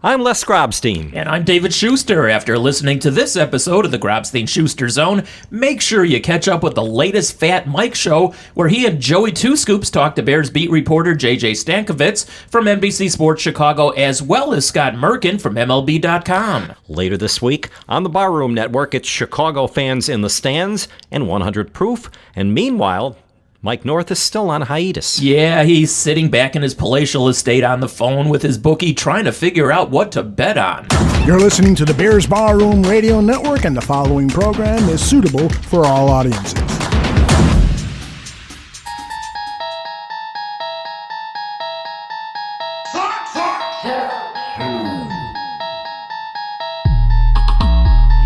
I'm Les Grobstein. And I'm David Schuster. After listening to this episode of the Grobstein Schuster Zone, make sure you catch up with the latest Fat Mike show, where he and Joey Two Scoops talk to Bears beat reporter JJ Stankovitz from NBC Sports Chicago, as well as Scott Merkin from MLB.com. Later this week, on the Barroom Network, it's Chicago Fans in the Stands and 100 Proof. And meanwhile, Mike North is still on hiatus. Yeah, he's sitting back in his palatial estate on the phone with his bookie, trying to figure out what to bet on. You're listening to the Bears Barroom Radio Network, and the following program is suitable for all audiences.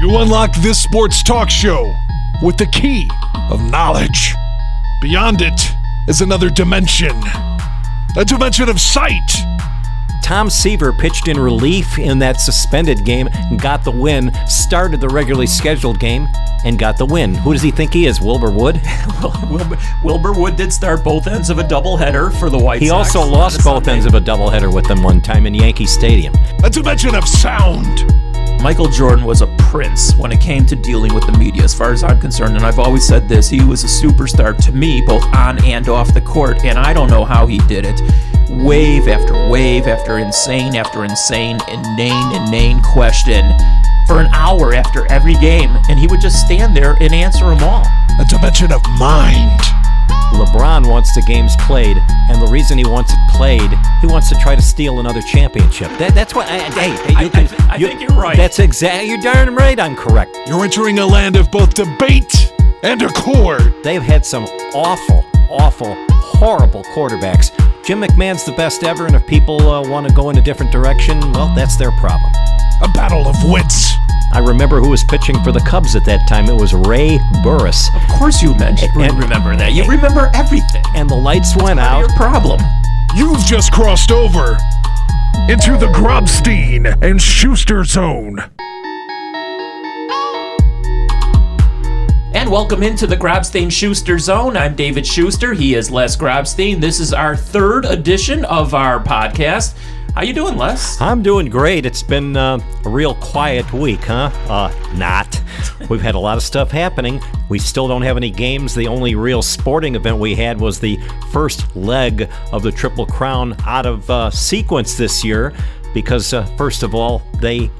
You unlock this sports talk show with the key of knowledge. Beyond it is another dimension, a dimension of sight. Tom Seaver pitched in relief in that suspended game and got the win, started the regularly scheduled game and got the win. Who does he think he is, Wilbur Wood? Wilbur Wood did start both ends of a doubleheader for the White Sox. He also lost both ends of a doubleheader with them one time in Yankee Stadium. A dimension of sound. Michael Jordan was a prince when it came to dealing with the media, as far as I'm concerned, and I've always said this, he was a superstar to me, both on and off the court, and I don't know how he did it. Wave after insane, inane question for an hour after every game, and he would just stand there and answer them all. A dimension of mind. LeBron wants the games played, and the reason he wants it played, he wants to try to steal another championship. That's what. I think you're right. That's exactly. You're darn right. I'm correct. You're entering a land of both debate and accord. They've had some awful, horrible quarterbacks. Jim McMahon's the best ever, and if people want to go in a different direction, well, that's their problem. A battle of wits. I remember who was pitching for the Cubs at that time. It was Ray Burris. Of course you remember that. You remember everything. And the lights went out. Your problem. You've just crossed over into the Grobstein and Schuster Zone. And welcome into the Grobstein Schuster Zone. I'm David Schuster. He is Les Grobstein. This is our third edition of our podcast. How you doing, Les? I'm doing great. It's been a real quiet week, huh? Not. We've had a lot of stuff happening. We still don't have any games. The only real sporting event we had was the first leg of the Triple Crown out of sequence this year because, first of all, they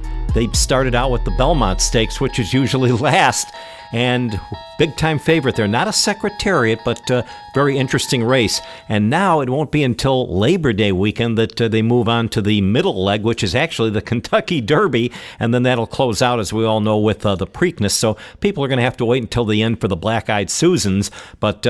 started out with the Belmont Stakes, which is usually last. And big-time favorite. They're not a Secretariat, but very interesting race. And now it won't be until Labor Day weekend that they move on to the middle leg, which is actually the Kentucky Derby, and then that'll close out, as we all know, with the Preakness. So people are going to have to wait until the end for the Black-Eyed Susans, but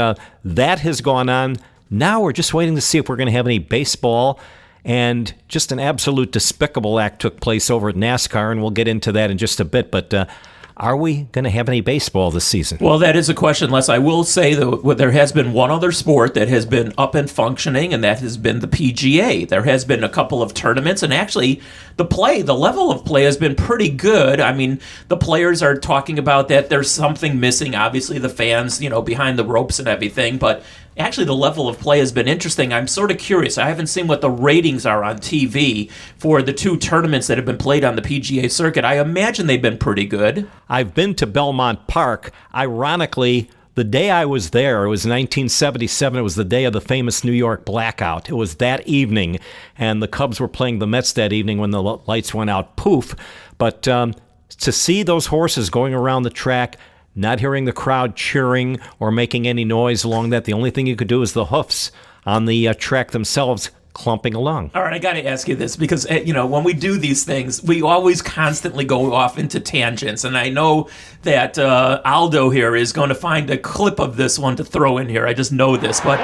that has gone on. Now we're just waiting to see if we're going to have any baseball. And just an absolute despicable act took place over at NASCAR, and we'll get into that in just a bit, but are we going to have any baseball this season? Well, that is a question, Les. I will say that there has been one other sport that has been up and functioning, and that has been the PGA. There has been a couple of tournaments, and actually the level of play has been pretty good. I mean, the players are talking about that there's something missing. Obviously, the fans, behind the ropes and everything, but actually the level of play has been interesting. I'm sort of curious. I haven't seen what the ratings are on TV for the two tournaments that have been played on the PGA circuit. I imagine they've been pretty good. I've been to Belmont Park. Ironically, the day I was there, it was 1977. It was the day of the famous New York blackout. It was that evening, and the Cubs were playing the Mets that evening when the lights went out. Poof. But to see those horses going around the track, not hearing the crowd cheering or making any noise along that, the only thing you could do is the hoofs on the track themselves clumping along. All right, I got to ask you this because, when we do these things, we always constantly go off into tangents. And I know that Aldo here is going to find a clip of this one to throw in here. I just know this. But,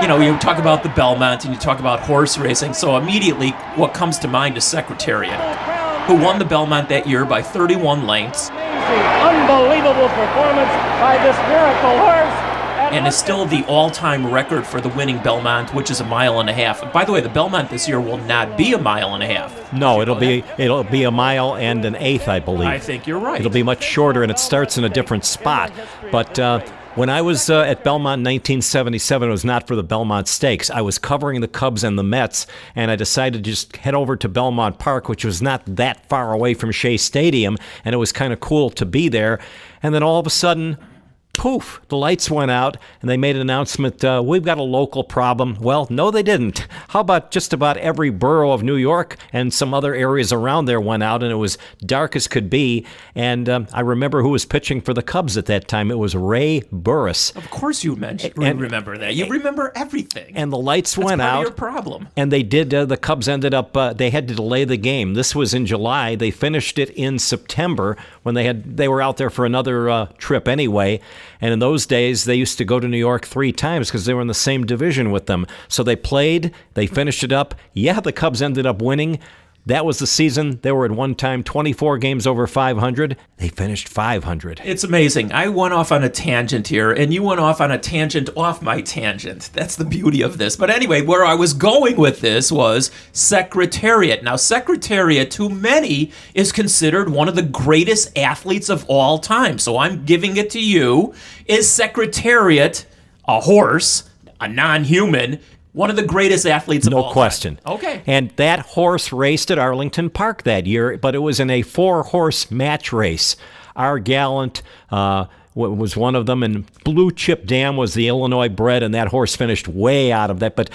you talk about the Belmont and you talk about horse racing. So immediately what comes to mind is Secretariat, who won the Belmont that year by 31 lengths. Unbelievable performance by this miracle horse. And is still the all-time record for the winning Belmont, which is 1.5 miles. By the way, the Belmont this year will not be 1.5 miles. No, it'll be 1.8 miles, I believe. I think you're right. It'll be much shorter, and it starts in a different spot. But When I was at Belmont in 1977, it was not for the Belmont Stakes. I was covering the Cubs and the Mets, and I decided to just head over to Belmont Park, which was not that far away from Shea Stadium, and it was kind of cool to be there. And then all of a sudden, poof, the lights went out, and they made an announcement, we've got a local problem. Well, no, they didn't. How about just about every borough of New York and some other areas around there went out, and it was dark as could be. And I remember who was pitching for the Cubs at that time. It was Ray Burris. Of course you remember that. You remember everything. And the lights went That's out. part of your problem. And they did, the Cubs ended up, they had to delay the game. This was in July. They finished it in September when they were out there for another trip anyway. And in those days, they used to go to New York 3 times because they were in the same division with them. So they played, they finished it up. Yeah, the Cubs ended up winning. That was the season. They were at one time 24 games over 500. They finished 500. It's amazing. I went off on a tangent here, and you went off on a tangent off my tangent. That's the beauty of this. But anyway, where I was going with this was Secretariat. Now, Secretariat, to many, is considered one of the greatest athletes of all time. So I'm giving it to you. Is Secretariat a horse, a non-human, one of the greatest athletes of all time? No question. Okay. And that horse raced at Arlington Park that year, but it was in a 4-horse match race. Our Gallant was one of them, and Blue Chip Dam was the Illinois bred, and that horse finished way out of that. But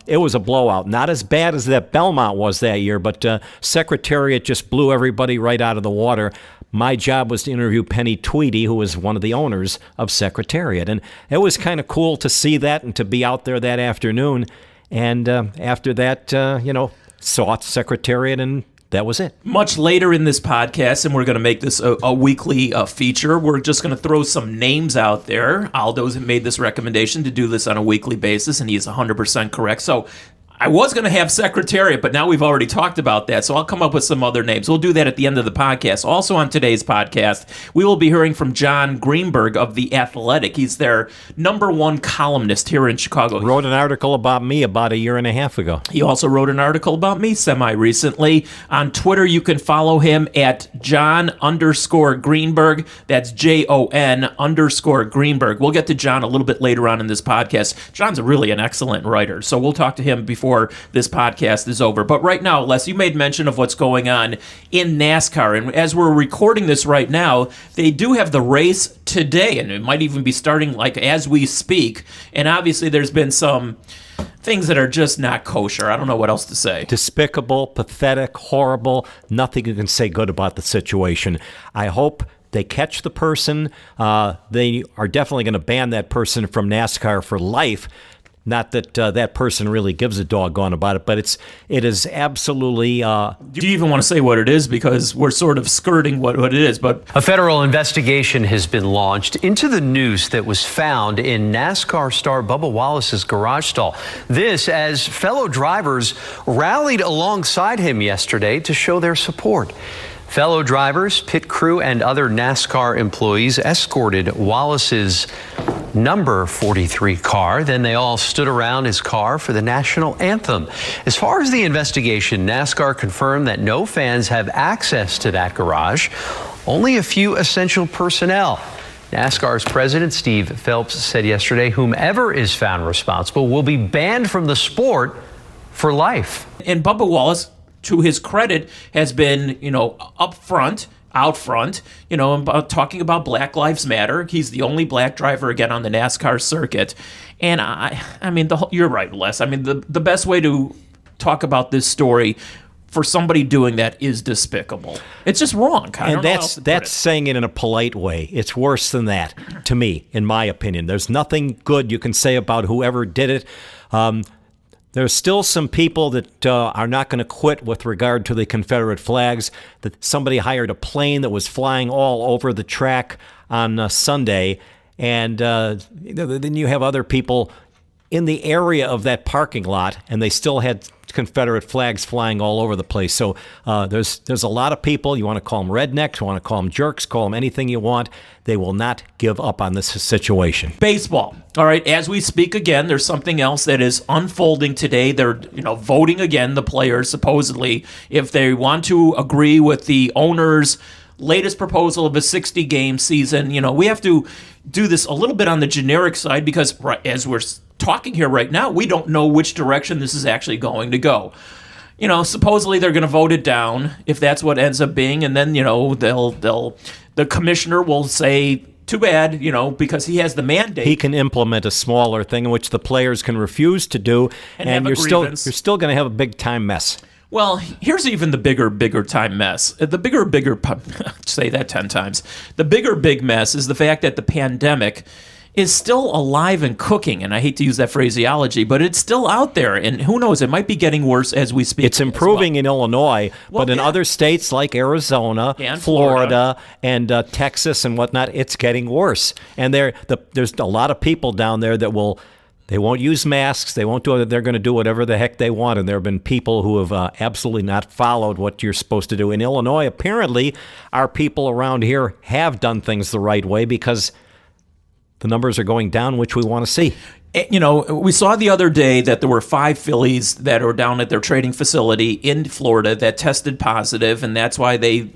it was a blowout. Not as bad as that Belmont was that year, but Secretariat just blew everybody right out of the water. My job was to interview Penny Tweedy, who was one of the owners of Secretariat. And it was kind of cool to see that and to be out there that afternoon. And after that, saw Secretariat, and that was it. Much later in this podcast, and we're going to make this a weekly feature, we're just going to throw some names out there. Aldo's made this recommendation to do this on a weekly basis, and he is 100% correct. So I was going to have Secretariat, but now we've already talked about that, so I'll come up with some other names. We'll do that at the end of the podcast. Also on today's podcast, we will be hearing from Jon Greenberg of The Athletic. He's their #1 columnist here in Chicago. Wrote an article about me about 1.5 years ago. He also wrote an article about me semi-recently. On Twitter, you can follow him at Jon_Greenberg. That's JON_Greenberg. We'll get to Jon a little bit later on in this podcast. Jon's really an excellent writer, so we'll talk to him before this podcast is over. But right now, Les, you made mention of what's going on in NASCAR. And as we're recording this right now, they do have the race today, and it might even be starting as we speak. And obviously there's been some things that are just not kosher. I don't know what else to say. Despicable, pathetic, horrible. Nothing you can say good about the situation. I hope they catch the person. They are definitely going to ban that person from NASCAR for life. Not that that person really gives a doggone about it, but it is absolutely... Do you even want to say what it is? Because we're sort of skirting what it is, but... A federal investigation has been launched into the noose that was found in NASCAR star Bubba Wallace's garage stall. This as fellow drivers rallied alongside him yesterday to show their support. Fellow drivers, pit crew, and other NASCAR employees escorted Wallace's number 43 car. Then they all stood around his car for the national anthem. As far as the investigation, NASCAR confirmed that no fans have access to that garage, only a few essential personnel. NASCAR's president, Steve Phelps, said yesterday whomever is found responsible will be banned from the sport for life. And Bubba Wallace, to his credit, has been, out front, about talking about Black Lives Matter. He's the only black driver again on the NASCAR circuit. And you're right, Les. I mean, the best way to talk about this story for somebody doing that is despicable. It's just wrong. And that's saying it in a polite way. It's worse than that, to me, in my opinion. There's nothing good you can say about whoever did it. There's still some people that are not going to quit with regard to the Confederate flags. That somebody hired a plane that was flying all over the track on Sunday, and then you have other people in the area of that parking lot, and they still had Confederate flags flying all over the place. So there's a lot of people. You want to call them rednecks, you want to call them jerks, call them anything you want. They will not give up on this situation. Baseball. All right, as we speak again, there's something else that is unfolding today. They're voting again, the players, supposedly, if they want to agree with the owners' latest proposal of a 60-game season. We have to do this a little bit on the generic side because as we're talking here right now, we don't know which direction this is actually going to go. Supposedly they're going to vote it down if that's what ends up being, and then the commissioner will say, too bad, because he has the mandate. He can implement a smaller thing which the players can refuse to do, and you're still going to have a big time mess. Well, here's even the bigger time mess. The bigger say that 10 times. The big mess is the fact that the pandemic is still alive and cooking, and I hate to use that phraseology, but it's still out there, and who knows, it might be getting worse as we speak. It's improving in Illinois, but in other states like Arizona, and Florida, and Texas and whatnot, it's getting worse. And there's a lot of people down there that they won't use masks. They won't do it. They're going to do whatever the heck they want. And there have been people who have absolutely not followed what you're supposed to do. In Illinois, apparently, our people around here have done things the right way because the numbers are going down, which we want to see. We saw the other day that there were 5 Phillies that are down at their trading facility in Florida that tested positive, and that's why they,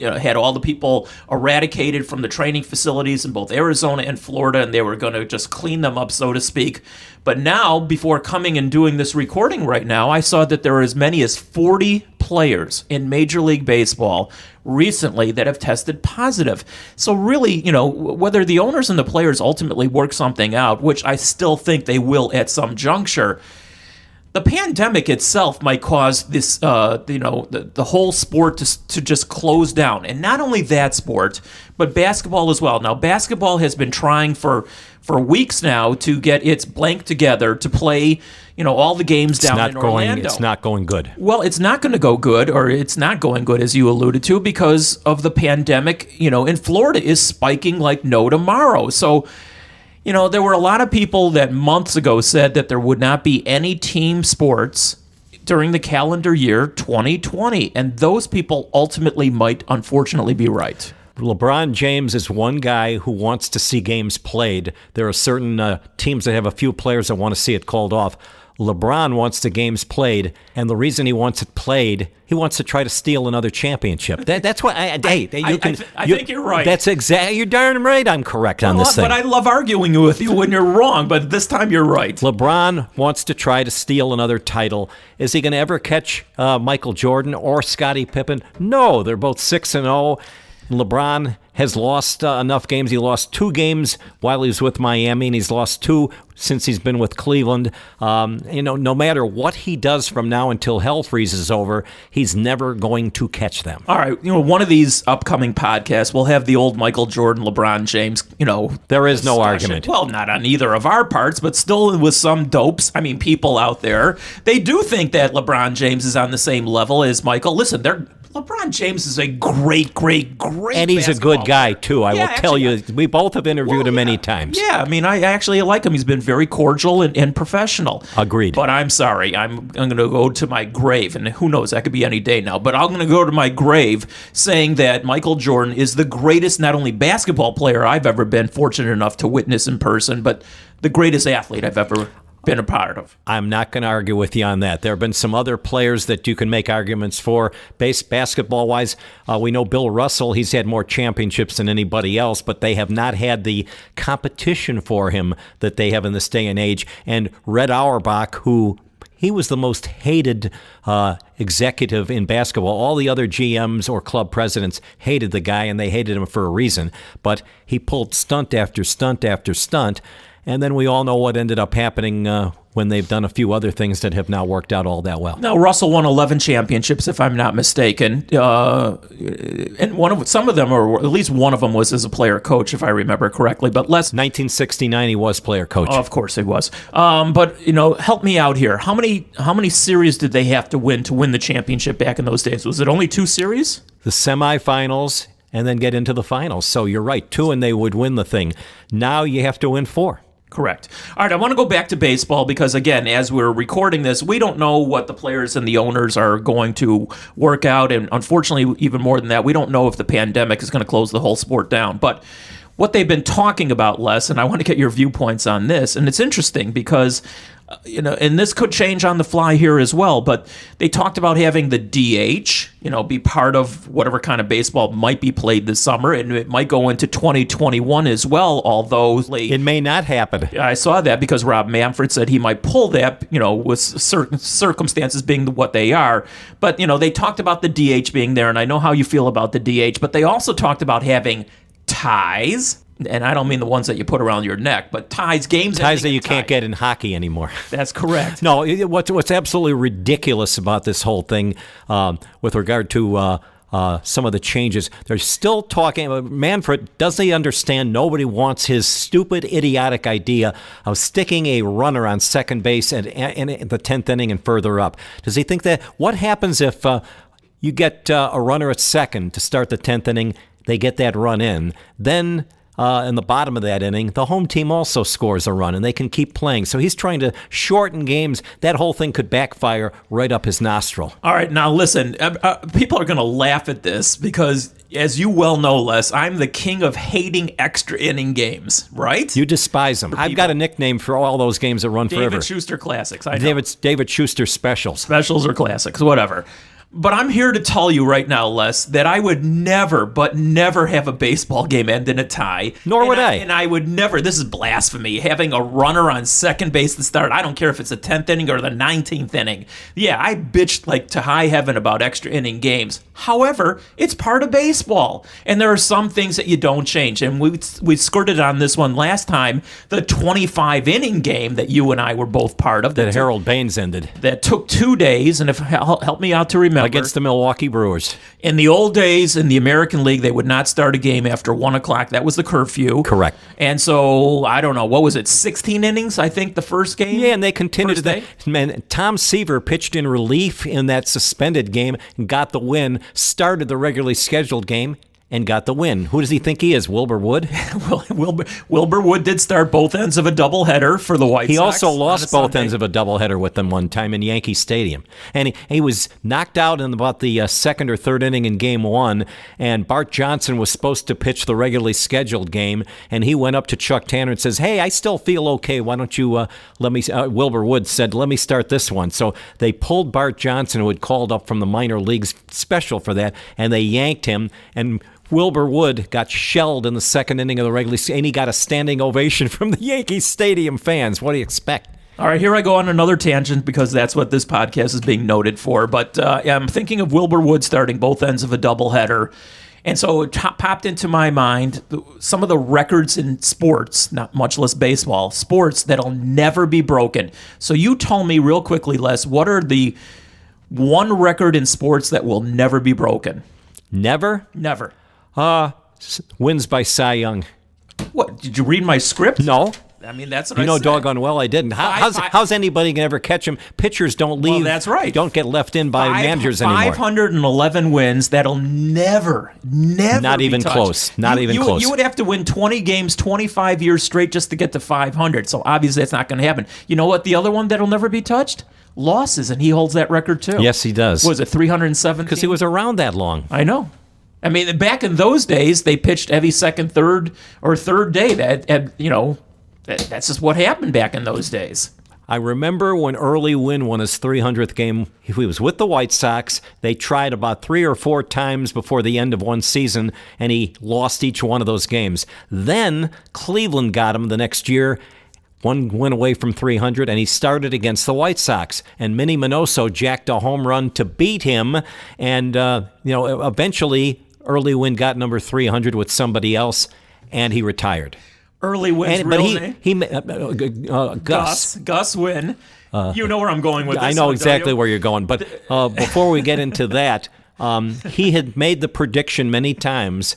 had all the people eradicated from the training facilities in both Arizona and Florida, and they were going to just clean them up, so to speak. But now, before coming and doing this recording right now, I saw that there are as many as 40 players in Major League Baseball recently that have tested positive. So really, whether the owners and the players ultimately work something out, which I still think they will at some juncture, the pandemic itself might cause this, the whole sport to just close down. And not only that sport, but basketball as well. Now, basketball has been trying for weeks now to get its blank together to play, all the games down in Orlando. It's not going good. Well, it's not going to go good, or it's not going good, as you alluded to, because of the pandemic, in Florida is spiking like no tomorrow. So, there were a lot of people that months ago said that there would not be any team sports during the calendar year 2020, and those people ultimately might, unfortunately, be right. LeBron James is one guy who wants to see games played. There are certain teams that have a few players that want to see it called off. LeBron wants the games played, and the reason he wants it played, he wants to try to steal another championship. That's what I think you're right. That's exactly. You're darn right. I'm correct on this thing. But I love arguing with you when you're wrong. But this time you're right. LeBron wants to try to steal another title. Is he going to ever catch Michael Jordan or Scottie Pippen? No, they're both 6-0. LeBron has lost enough games. He lost 2 games while he was with Miami, and he's lost 2 since he's been with Cleveland. No matter what he does from now until hell freezes over, he's never going to catch them. All right, one of these upcoming podcasts, we'll have the old Michael Jordan, LeBron James, There is no discussion. argument. Well, not on either of our parts, but still with some dopes. I mean, people out there, they do think that LeBron James is on the same level as Michael. Listen, LeBron James is a great and he's a good guy, too. I will tell you. We both have interviewed him many times. Yeah, I mean, I actually like him. He's been very cordial and professional. Agreed. But I'm sorry. I'm going to go to my grave, and who knows, that could be any day now. But I'm going to go to my grave saying that Michael Jordan is the greatest, not only basketball player I've ever been fortunate enough to witness in person, but the greatest athlete I've ever been a part of. I'm not going to argue with you on that. There have been some other players that you can make arguments for. Basketball-wise, we know Bill Russell, he's had more championships than anybody else, but they have not had the competition for him that they have in this day and age. And Red Auerbach, he was the most hated executive in basketball. All the other GMs or club presidents hated the guy, and they hated him for a reason. But he pulled stunt after stunt after stunt. And then we all know what ended up happening when they've done a few other things that have not worked out all that well. Now, Russell won 11 championships, if I'm not mistaken. And some of them, or at least one of them, was as a player-coach, if I remember correctly. But less. 1969, he was player-coach. Oh, of course he was. But, help me out here. How many series did they have to win the championship back in those days? Was it only 2 series? The semifinals, and then get into the finals. So you're right, 2, and they would win the thing. Now you have to win 4. Correct. All right, I want to go back to baseball because, again, as we're recording this, we don't know what the players and the owners are going to work out. And unfortunately, even more than that, we don't know if the pandemic is going to close the whole sport down. But what they've been talking about, Les, and I want to get your viewpoints on this, and it's interesting because and this could change on the fly here as well, but they talked about having the DH, be part of whatever kind of baseball might be played this summer, and it might go into 2021 as well, although it may not happen. I saw that because Rob Manfred said he might pull that, with certain circumstances being what they are. But, they talked about the DH being there, and I know how you feel about the DH, but they also talked about having ties. And I don't mean the ones that you put around your neck, but ties that you can't get in hockey anymore. That's correct. No, what's absolutely ridiculous about this whole thing with regard to some of the changes, they're still talking. Manfred, doesn't he understand nobody wants his stupid, idiotic idea of sticking a runner on second base in the 10th inning and further up? Does he think that? What happens if you get a runner at second to start the 10th inning, they get that run in, then in the bottom of that inning, the home team also scores a run, and they can keep playing. So he's trying to shorten games. That whole thing could backfire right up his nostril. All right, now listen, people are going to laugh at this because, as you well know, Les, I'm the king of hating extra inning games, right? You despise them. I've got a nickname for all those games that run forever. David Schuster Classics, I know. David Schuster Specials. Specials or Classics, whatever. But I'm here to tell you right now, Les, that I would never, but never have a baseball game end in a tie. Nor would I. And I would never, this is blasphemy, having a runner on second base to start. I don't care if it's the 10th inning or the 19th inning. Yeah, I bitched to high heaven about extra inning games. However, it's part of baseball. And there are some things that you don't change. And we skirted on this one last time, the 25-inning game that you and I were both part of. That Harold Baines ended. That took 2 days, and help me out to remember. Against the Milwaukee Brewers. In the old days, in the American League, they would not start a game after 1 o'clock. That was the curfew. Correct. And so, I don't know, what was it, 16 innings, I think, the first game? Yeah, and they continued to. Man, Tom Seaver pitched in relief in that suspended game and got the win, started the regularly scheduled game, and got the win. Who does he think he is, Wilbur Wood? Well, Wilbur Wood did start both ends of a doubleheader for the White Sox. He also lost both ends of a doubleheader with them one time in Yankee Stadium. And he was knocked out in about the second or third inning in Game 1, and Bart Johnson was supposed to pitch the regularly scheduled game, and he went up to Chuck Tanner and says, hey, I still feel okay. Why don't you let me... Wilbur Wood said, let me start this one. So they pulled Bart Johnson, who had called up from the minor leagues special for that, and they yanked him, and Wilbur Wood got shelled in the second inning of the regular season, and he got a standing ovation from the Yankee Stadium fans. What do you expect? All right, here I go on another tangent because that's what this podcast is being noted for. But I'm thinking of Wilbur Wood starting both ends of a doubleheader. And so it popped into my mind some of the records in sports, not much less baseball, sports that'll never be broken. So you tell me real quickly, Les, what are the one record in sports that will never be broken? Never? Never. Wins by Cy Young. What, did you read my script? No. I mean, that's what I know said. Doggone well I didn't. How's anybody going to ever catch him? Pitchers don't leave. Well, that's right. Don't get left in by managers anymore. 511 wins that'll never Not be even touched. Close. Not even close. You would have to win 20 games 25 years straight just to get to 500. So obviously that's not going to happen. You know what? The other one that'll never be touched? Losses, and he holds that record too. Yes, he does. Was it 317? Because he was around that long. I know. I mean, back in those days, they pitched every second, third, or third day. That's just what happened back in those days. I remember when Early Wynn won his 300th game. He was with the White Sox. They tried about 3 or 4 times before the end of one season, and he lost each one of those games. Then Cleveland got him the next year. One win away from 300, and he started against the White Sox. And Minnie Minoso jacked a home run to beat him. And, eventually Early Wynn got number 300 with somebody else, and he retired. Early Wynn's real name? Gus Wynn. You know where I'm going with this. I know exactly where you're going. But before we get into that, he had made the prediction many times.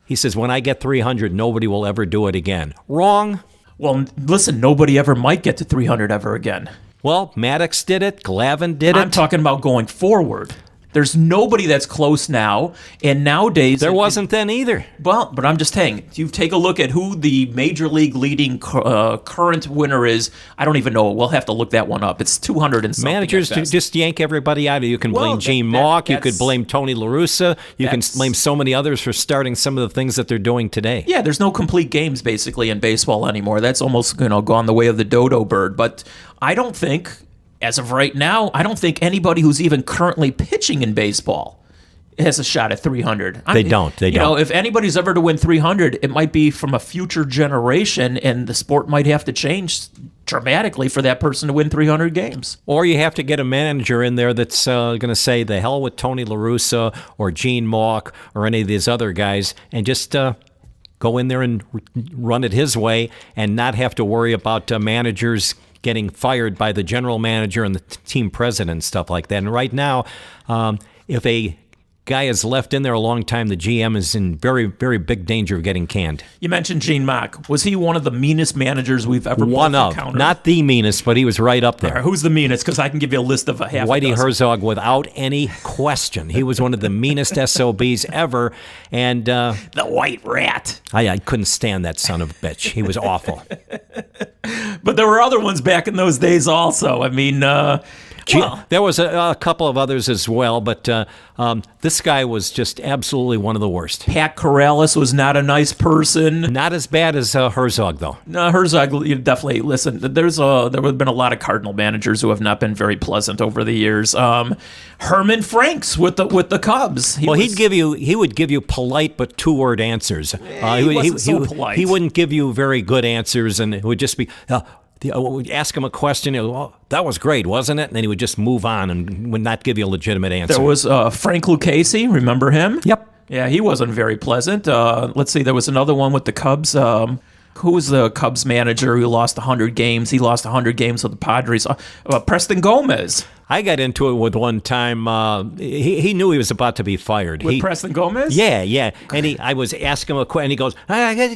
He says, when I get 300, nobody will ever do it again. Wrong. Well, listen, nobody ever might get to 300 ever again. Well, Maddox did it. Glavine did it. I'm talking about going forward. There's nobody that's close now, and nowadays... There wasn't then either. Well, but I'm just saying, if you take a look at who the Major League leading current winner is, I don't even know. We'll have to look that one up. It's 200 and something. Managers just yank everybody out. You can blame Gene Mauch. You could blame Tony Larussa. You can blame so many others for starting some of the things that they're doing today. Yeah, there's no complete games, basically, in baseball anymore. That's almost gone the way of the dodo bird. But I don't think... As of right now, I don't think anybody who's even currently pitching in baseball has a shot at 300. They don't. You know, if anybody's ever to win 300, it might be from a future generation, and the sport might have to change dramatically for that person to win 300 games. Or you have to get a manager in there that's going to say, the hell with Tony Larussa or Gene Mauch or any of these other guys, and just go in there and run it his way and not have to worry about managers getting fired by the general manager and the team president and stuff like that. And right now, if a guy is left in there a long time, the GM is in very, very big danger of getting canned. You mentioned Gene Mauch. Was he one of the meanest managers we've ever encountered? Not the meanest, but he was right up there. Right, who's the meanest? Because I can give you a list of a half Whitey a dozen. Herzog, without any question. He was one of the meanest SOBs ever. And the white rat. I couldn't stand that son of a bitch. He was awful. But there were other ones back in those days also. I mean... there was a couple of others as well, but this guy was just absolutely one of the worst. Pat Corrales was not a nice person. Not as bad as Herzog, though. No, Herzog, you definitely, listen, there have been a lot of Cardinal managers who have not been very pleasant over the years. Herman Franks with the Cubs. He would give you polite but two-word answers. He wasn't so polite. He wouldn't give you very good answers, and it would just be... ask him a question, that was great, wasn't it? And then he would just move on and would not give you a legitimate answer. There was Frank Lucchese, remember him? Yep. Yeah, he wasn't very pleasant. Let's see, there was another one with the Cubs. Who was the Cubs manager who lost 100 games? He lost 100 games with the Padres. Preston Gomez. I got into it with one time. He knew he was about to be fired. With Preston Gomez? Yeah. And I was asking him a question, and he goes,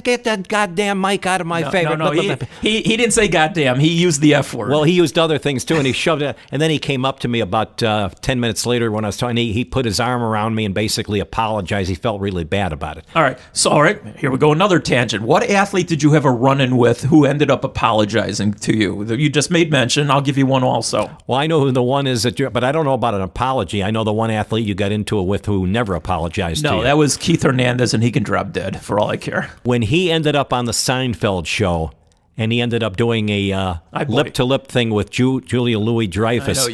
get that goddamn mic out of my face. No. He didn't say goddamn. He used the F word. Well, he used other things, too, and he shoved it. And then he came up to me about 10 minutes later when I was talking. He put his arm around me and basically apologized. He felt really bad about it. All right, here we go. Another tangent. What athlete did you have a run-in with who ended up apologizing to you? You just made mention. I'll give you one also. Well, I know who the one is, but I don't know about an apology. I know the one athlete you got into it with who never apologized to you. No, that was Keith Hernandez, and he can drop dead for all I care. When he ended up on the Seinfeld show, and he ended up doing a lip-to-lip thing with Julia Louis-Dreyfus,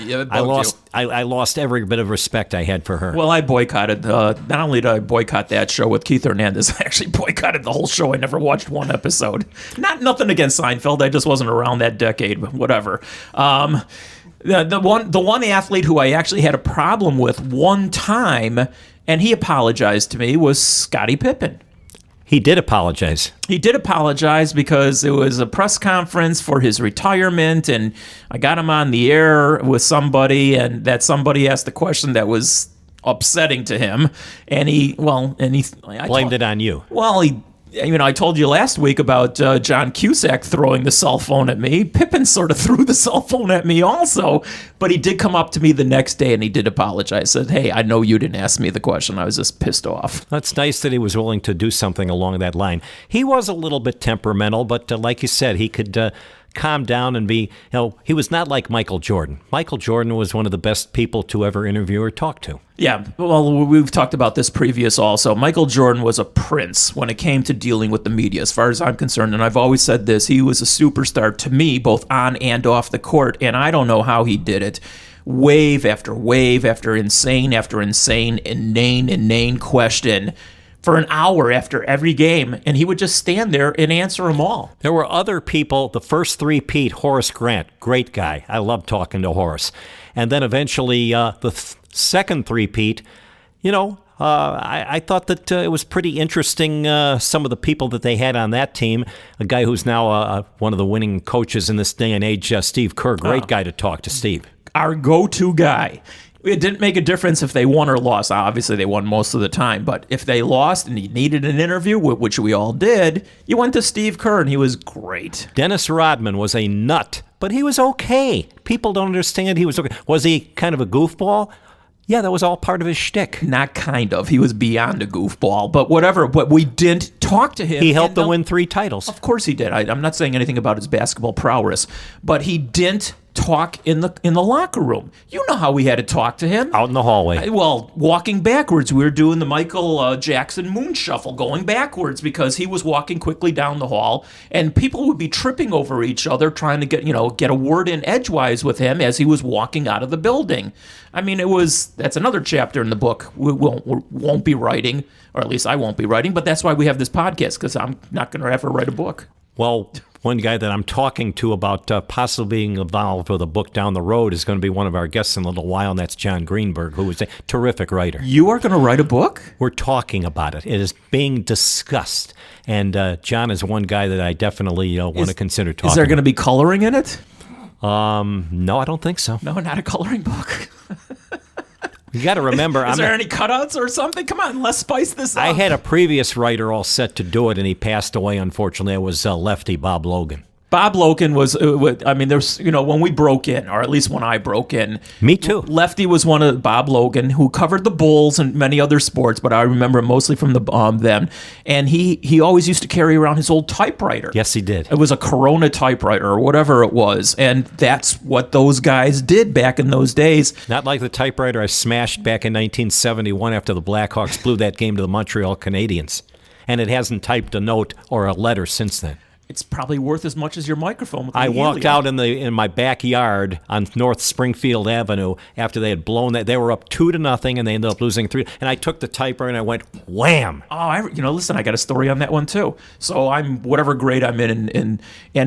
I lost every bit of respect I had for her. Well, I boycotted. Not only did I boycott that show with Keith Hernandez, I actually boycotted the whole show. I never watched one episode. Nothing against Seinfeld. I just wasn't around that decade, but whatever. The one athlete who I actually had a problem with one time, and he apologized to me, was Scottie Pippen. He did apologize. He did apologize because it was a press conference for his retirement, and I got him on the air with somebody, and that somebody asked a question that was upsetting to him, and he blamed it on you. Well, I told you last week about John Cusack throwing the cell phone at me. Pippen sort of threw the cell phone at me also, but he did come up to me the next day and he did apologize. Said, "Hey, I know you didn't ask me the question. I was just pissed off." That's nice that he was willing to do something along that line. He was a little bit temperamental, but like you said, he could calm down and be, he was not like Michael Jordan. Michael Jordan was one of the best people to ever interview or talk to. Yeah, well, we've talked about this previous also. Michael Jordan was a prince when it came to dealing with the media, as far as I'm concerned, and I've always said this, he was a superstar to me, both on and off the court, and I don't know how he did it. Wave after wave after insane, inane question for an hour after every game, and he would just stand there and answer them all. There were other people. The first three-peat, Horace Grant, great guy. I loved talking to Horace. And then eventually the second three-peat, I thought that it was pretty interesting, some of the people that they had on that team. A guy who's now one of the winning coaches in this day and age, Steve Kerr, great guy to talk to, Steve. Our go-to guy. It didn't make a difference if they won or lost. Obviously, they won most of the time. But if they lost and you needed an interview, which we all did, you went to Steve Kerr, and he was great. Dennis Rodman was a nut, but he was okay. People don't understand he was okay. Was he kind of a goofball? Yeah, that was all part of his shtick. Not kind of. He was beyond a goofball, but whatever. But we didn't talk to him. He helped them win 3 titles. Of course he did. I'm not saying anything about his basketball prowess, but he didn't talk in the locker room. You know how we had to talk to him. Out in the hallway. Well, walking backwards. We were doing the Michael Jackson moon shuffle, going backwards because he was walking quickly down the hall, and people would be tripping over each other trying to get a word in edgewise with him as he was walking out of the building. I mean, that's another chapter in the book we won't be writing, or at least I won't be writing, but that's why we have this podcast, because I'm not going to ever write a book. Well, one guy that I'm talking to about possibly being involved with a book down the road is going to be one of our guests in a little while, and that's Jon Greenberg, who is a terrific writer. You are going to write a book? We're talking about it. It is being discussed, and John is one guy that I definitely want to consider talking. Is there going to be coloring in it? No, I don't think so. No, not a coloring book. You got to remember, is there any cutouts or something? Come on, let's spice this up. I had a previous writer all set to do it, and he passed away, unfortunately. It was lefty Bob Logan. Bob Logan was, I mean, there's, when we broke in, or at least when I broke in. Me too. Lefty was one of Bob Logan, who covered the Bulls and many other sports, but I remember mostly from them. And he always used to carry around his old typewriter. Yes, he did. It was a Corona typewriter or whatever it was, and that's what those guys did back in those days. Not like the typewriter I smashed back in 1971 after the Blackhawks blew that game to the Montreal Canadiens. And it hasn't typed a note or a letter since then. It's probably worth as much as your microphone. With I walked out in my backyard on North Springfield Avenue after they had blown that. They were up 2-0, and they ended up losing 3. And I took the typewriter and I went wham. Oh, listen, I got a story on that one too. So I'm whatever grade I'm in, and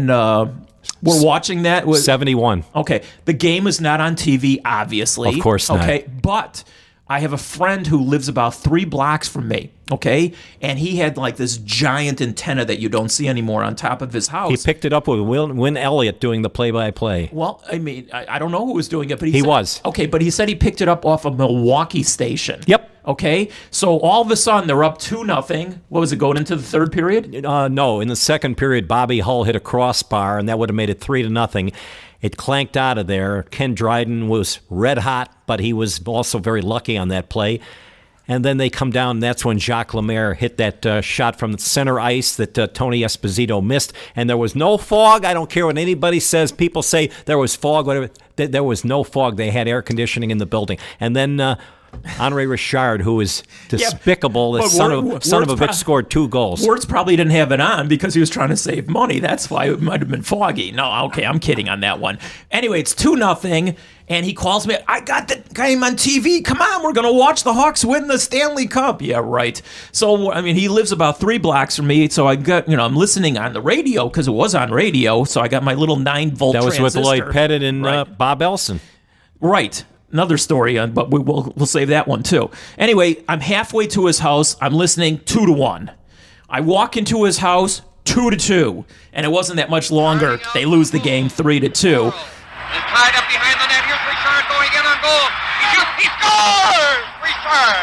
we're watching that. 71. Okay, the game is not on TV, obviously. Of course not. Okay, but I have a friend who lives about 3 blocks from me, okay? And he had like this giant antenna that you don't see anymore on top of his house. He picked it up with Win Elliott doing the play-by-play. Well, I mean, I don't know who was doing it, but he was. Okay, but he said he picked it up off a Milwaukee station. Yep. Okay, so all of a sudden they're up 2-0. What was it, going into the third period? No, in the second period, Bobby Hull hit a crossbar, and that would have made it 3-0. It clanked out of there. Ken Dryden was red hot, but he was also very lucky on that play. And then they come down, and that's when Jacques Lemaire hit that shot from the center ice that Tony Esposito missed. And there was no fog. I don't care what anybody says. People say there was fog, whatever. There was no fog. They had air conditioning in the building. And then Andre Richard, who is despicable, the son of a bitch, scored 2 goals. Wirtz probably didn't have it on because he was trying to save money. That's why it might have been foggy. No, okay, I'm kidding on that one. Anyway, it's 2-0, and he calls me. I got the game on TV. Come on, we're going to watch the Hawks win the Stanley Cup. Yeah, right. So, I mean, he lives about 3 blocks from me, so I got, I'm listening on the radio because it was on radio, so I got my little 9-volt transistor. That was with Lloyd Pettit and right. Bob Elson. Right. Another story, but we'll save that one too. Anyway, I'm halfway to his house. I'm listening 2-1. I walk into his house 2-2, and it wasn't that much longer. They lose the game 3-2. And tied up behind the net. Here's Richard going in on goal. He scores! Richard!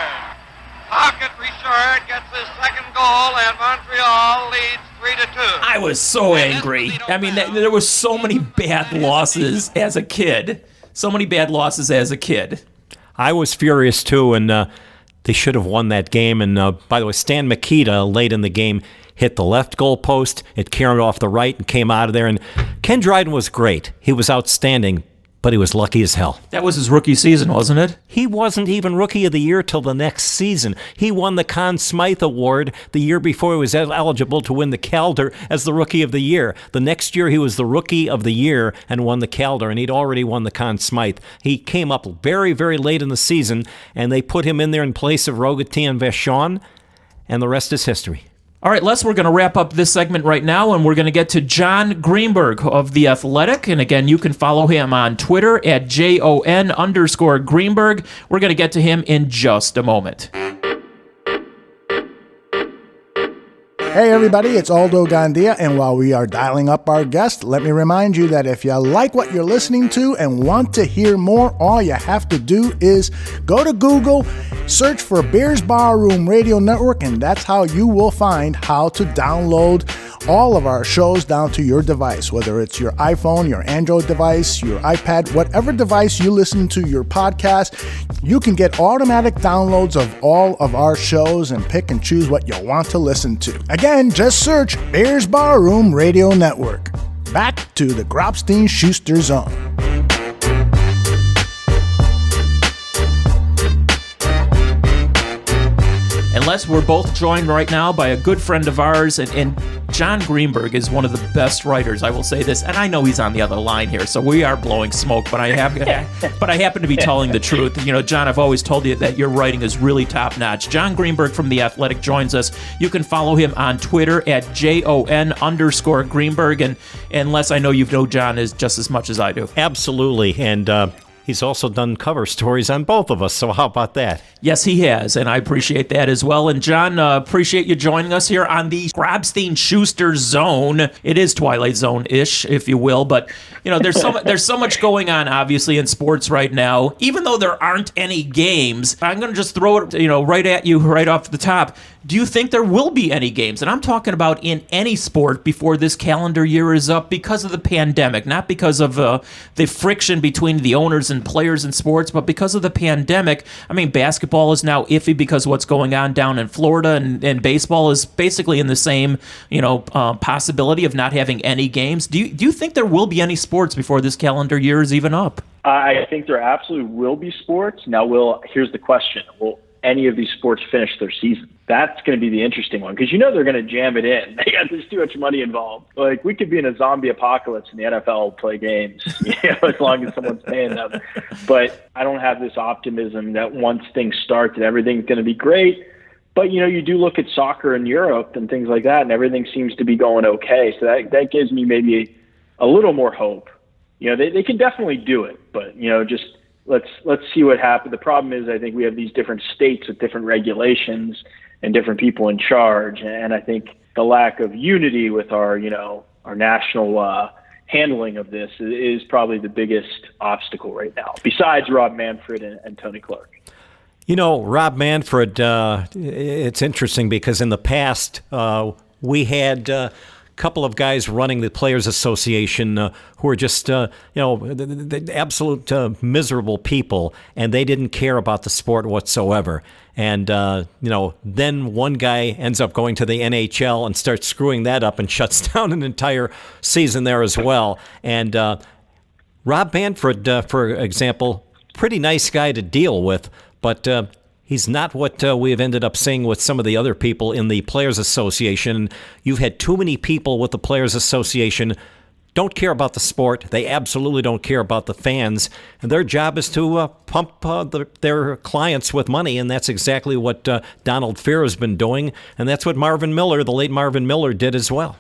Pocket Richard gets his second goal, and Montreal leads 3-2. I was so angry. I mean, there were so many bad losses as a kid. So many bad losses as a kid. I was furious too, and they should have won that game. And by the way, Stan Mikita late in the game hit the left goal post. It carried off the right and came out of there. And Ken Dryden was great. He was outstanding, but he was lucky as hell. That was his rookie season, wasn't it? He wasn't even Rookie of the Year till the next season. He won the Conn Smythe Award the year before he was eligible to win the Calder as the Rookie of the Year. The next year he was the Rookie of the Year and won the Calder, and he'd already won the Conn Smythe. He came up very, very late in the season, and they put him in there in place of Rogatien and Vachon, and the rest is history. All right, Les, we're going to wrap up this segment right now, and we're going to get to Jon Greenberg of The Athletic. And again, you can follow him on Twitter at @JON_Greenberg. We're going to get to him in just a moment. Hey everybody, it's Aldo Gandia, and while we are dialing up our guest, let me remind you that if you like what you're listening to and want to hear more, all you have to do is go to Google, search for Beers Barroom Radio Network, and that's how you will find how to download all of our shows down to your device, whether it's your iPhone, your Android device, your iPad, whatever device you listen to your podcast. You can get automatic downloads of all of our shows and pick and choose what you want to listen to. Again, just search Bears Barroom Radio Network. Back to the Grobstein Schuster Zone. Unless we're both joined right now by a good friend of ours, and Jon Greenberg is one of the best writers. I will say this, and I know he's on the other line here, so we are blowing smoke. But I happen to be telling the truth. You know, John, I've always told you that your writing is really top notch. Jon Greenberg from The Athletic joins us. You can follow him on Twitter at JON_Greenberg, and unless I know you know John is just as much as I do. Absolutely, and he's also done cover stories on both of us, so how about that? Yes, he has, and I appreciate that as well. And John, appreciate you joining us here on the Grobstein Schuster Zone. It is Twilight Zone-ish, if you will, but you know, there's so much going on, obviously, in sports right now. Even though there aren't any games, I'm going to just throw it, right at you, right off the top. Do you think there will be any games? And I'm talking about in any sport before this calendar year is up because of the pandemic, not because of the friction between the owners and players in sports, but because of the pandemic. I mean, basketball is now iffy because of what's going on down in Florida, and baseball is basically in the same, possibility of not having any games. Do you think there will be any sports before this calendar year is even up? I think there absolutely will be sports. Now, here's the question. Will any of these sports finish their season? That's going to be the interesting one, because they're going to jam it in. There's too much money involved. Like, we could be in a zombie apocalypse and the NFL play games, as long as someone's paying them. But I don't have this optimism that once things start that everything's going to be great. But, you do look at soccer in Europe and things like that, and everything seems to be going okay. So that gives me maybe a little more hope. They can definitely do it, but, just let's see what happens. The problem is, I think we have these different states with different regulations and different people in charge. And I think the lack of unity with our national handling of this is probably the biggest obstacle right now, besides Rob Manfred and Tony Clark. Rob Manfred, it's interesting because in the past we had a couple of guys running the Players Association who were just, the absolute miserable people, and they didn't care about the sport whatsoever. And, then one guy ends up going to the NHL and starts screwing that up and shuts down an entire season there as well. And Rob Manfred, for example, pretty nice guy to deal with, but he's not what we have ended up seeing with some of the other people in the Players Association. You've had too many people with the Players Association don't care about the sport. They absolutely don't care about the fans. And their job is to pump their clients with money, and that's exactly what Donald Fehr has been doing, and that's what Marvin Miller, the late Marvin Miller, did as well.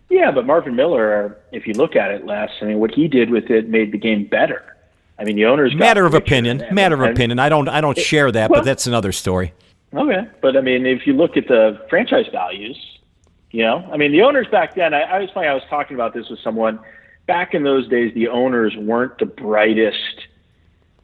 Yeah, but Marvin Miller, if you look at it, Les, what he did with it made the game better. The owners matter of opinion. I don't share that, but that's another story. Okay, but if you look at the franchise values, the owners back then. I was funny. I was talking about this with someone. Back in those days, the owners weren't the brightest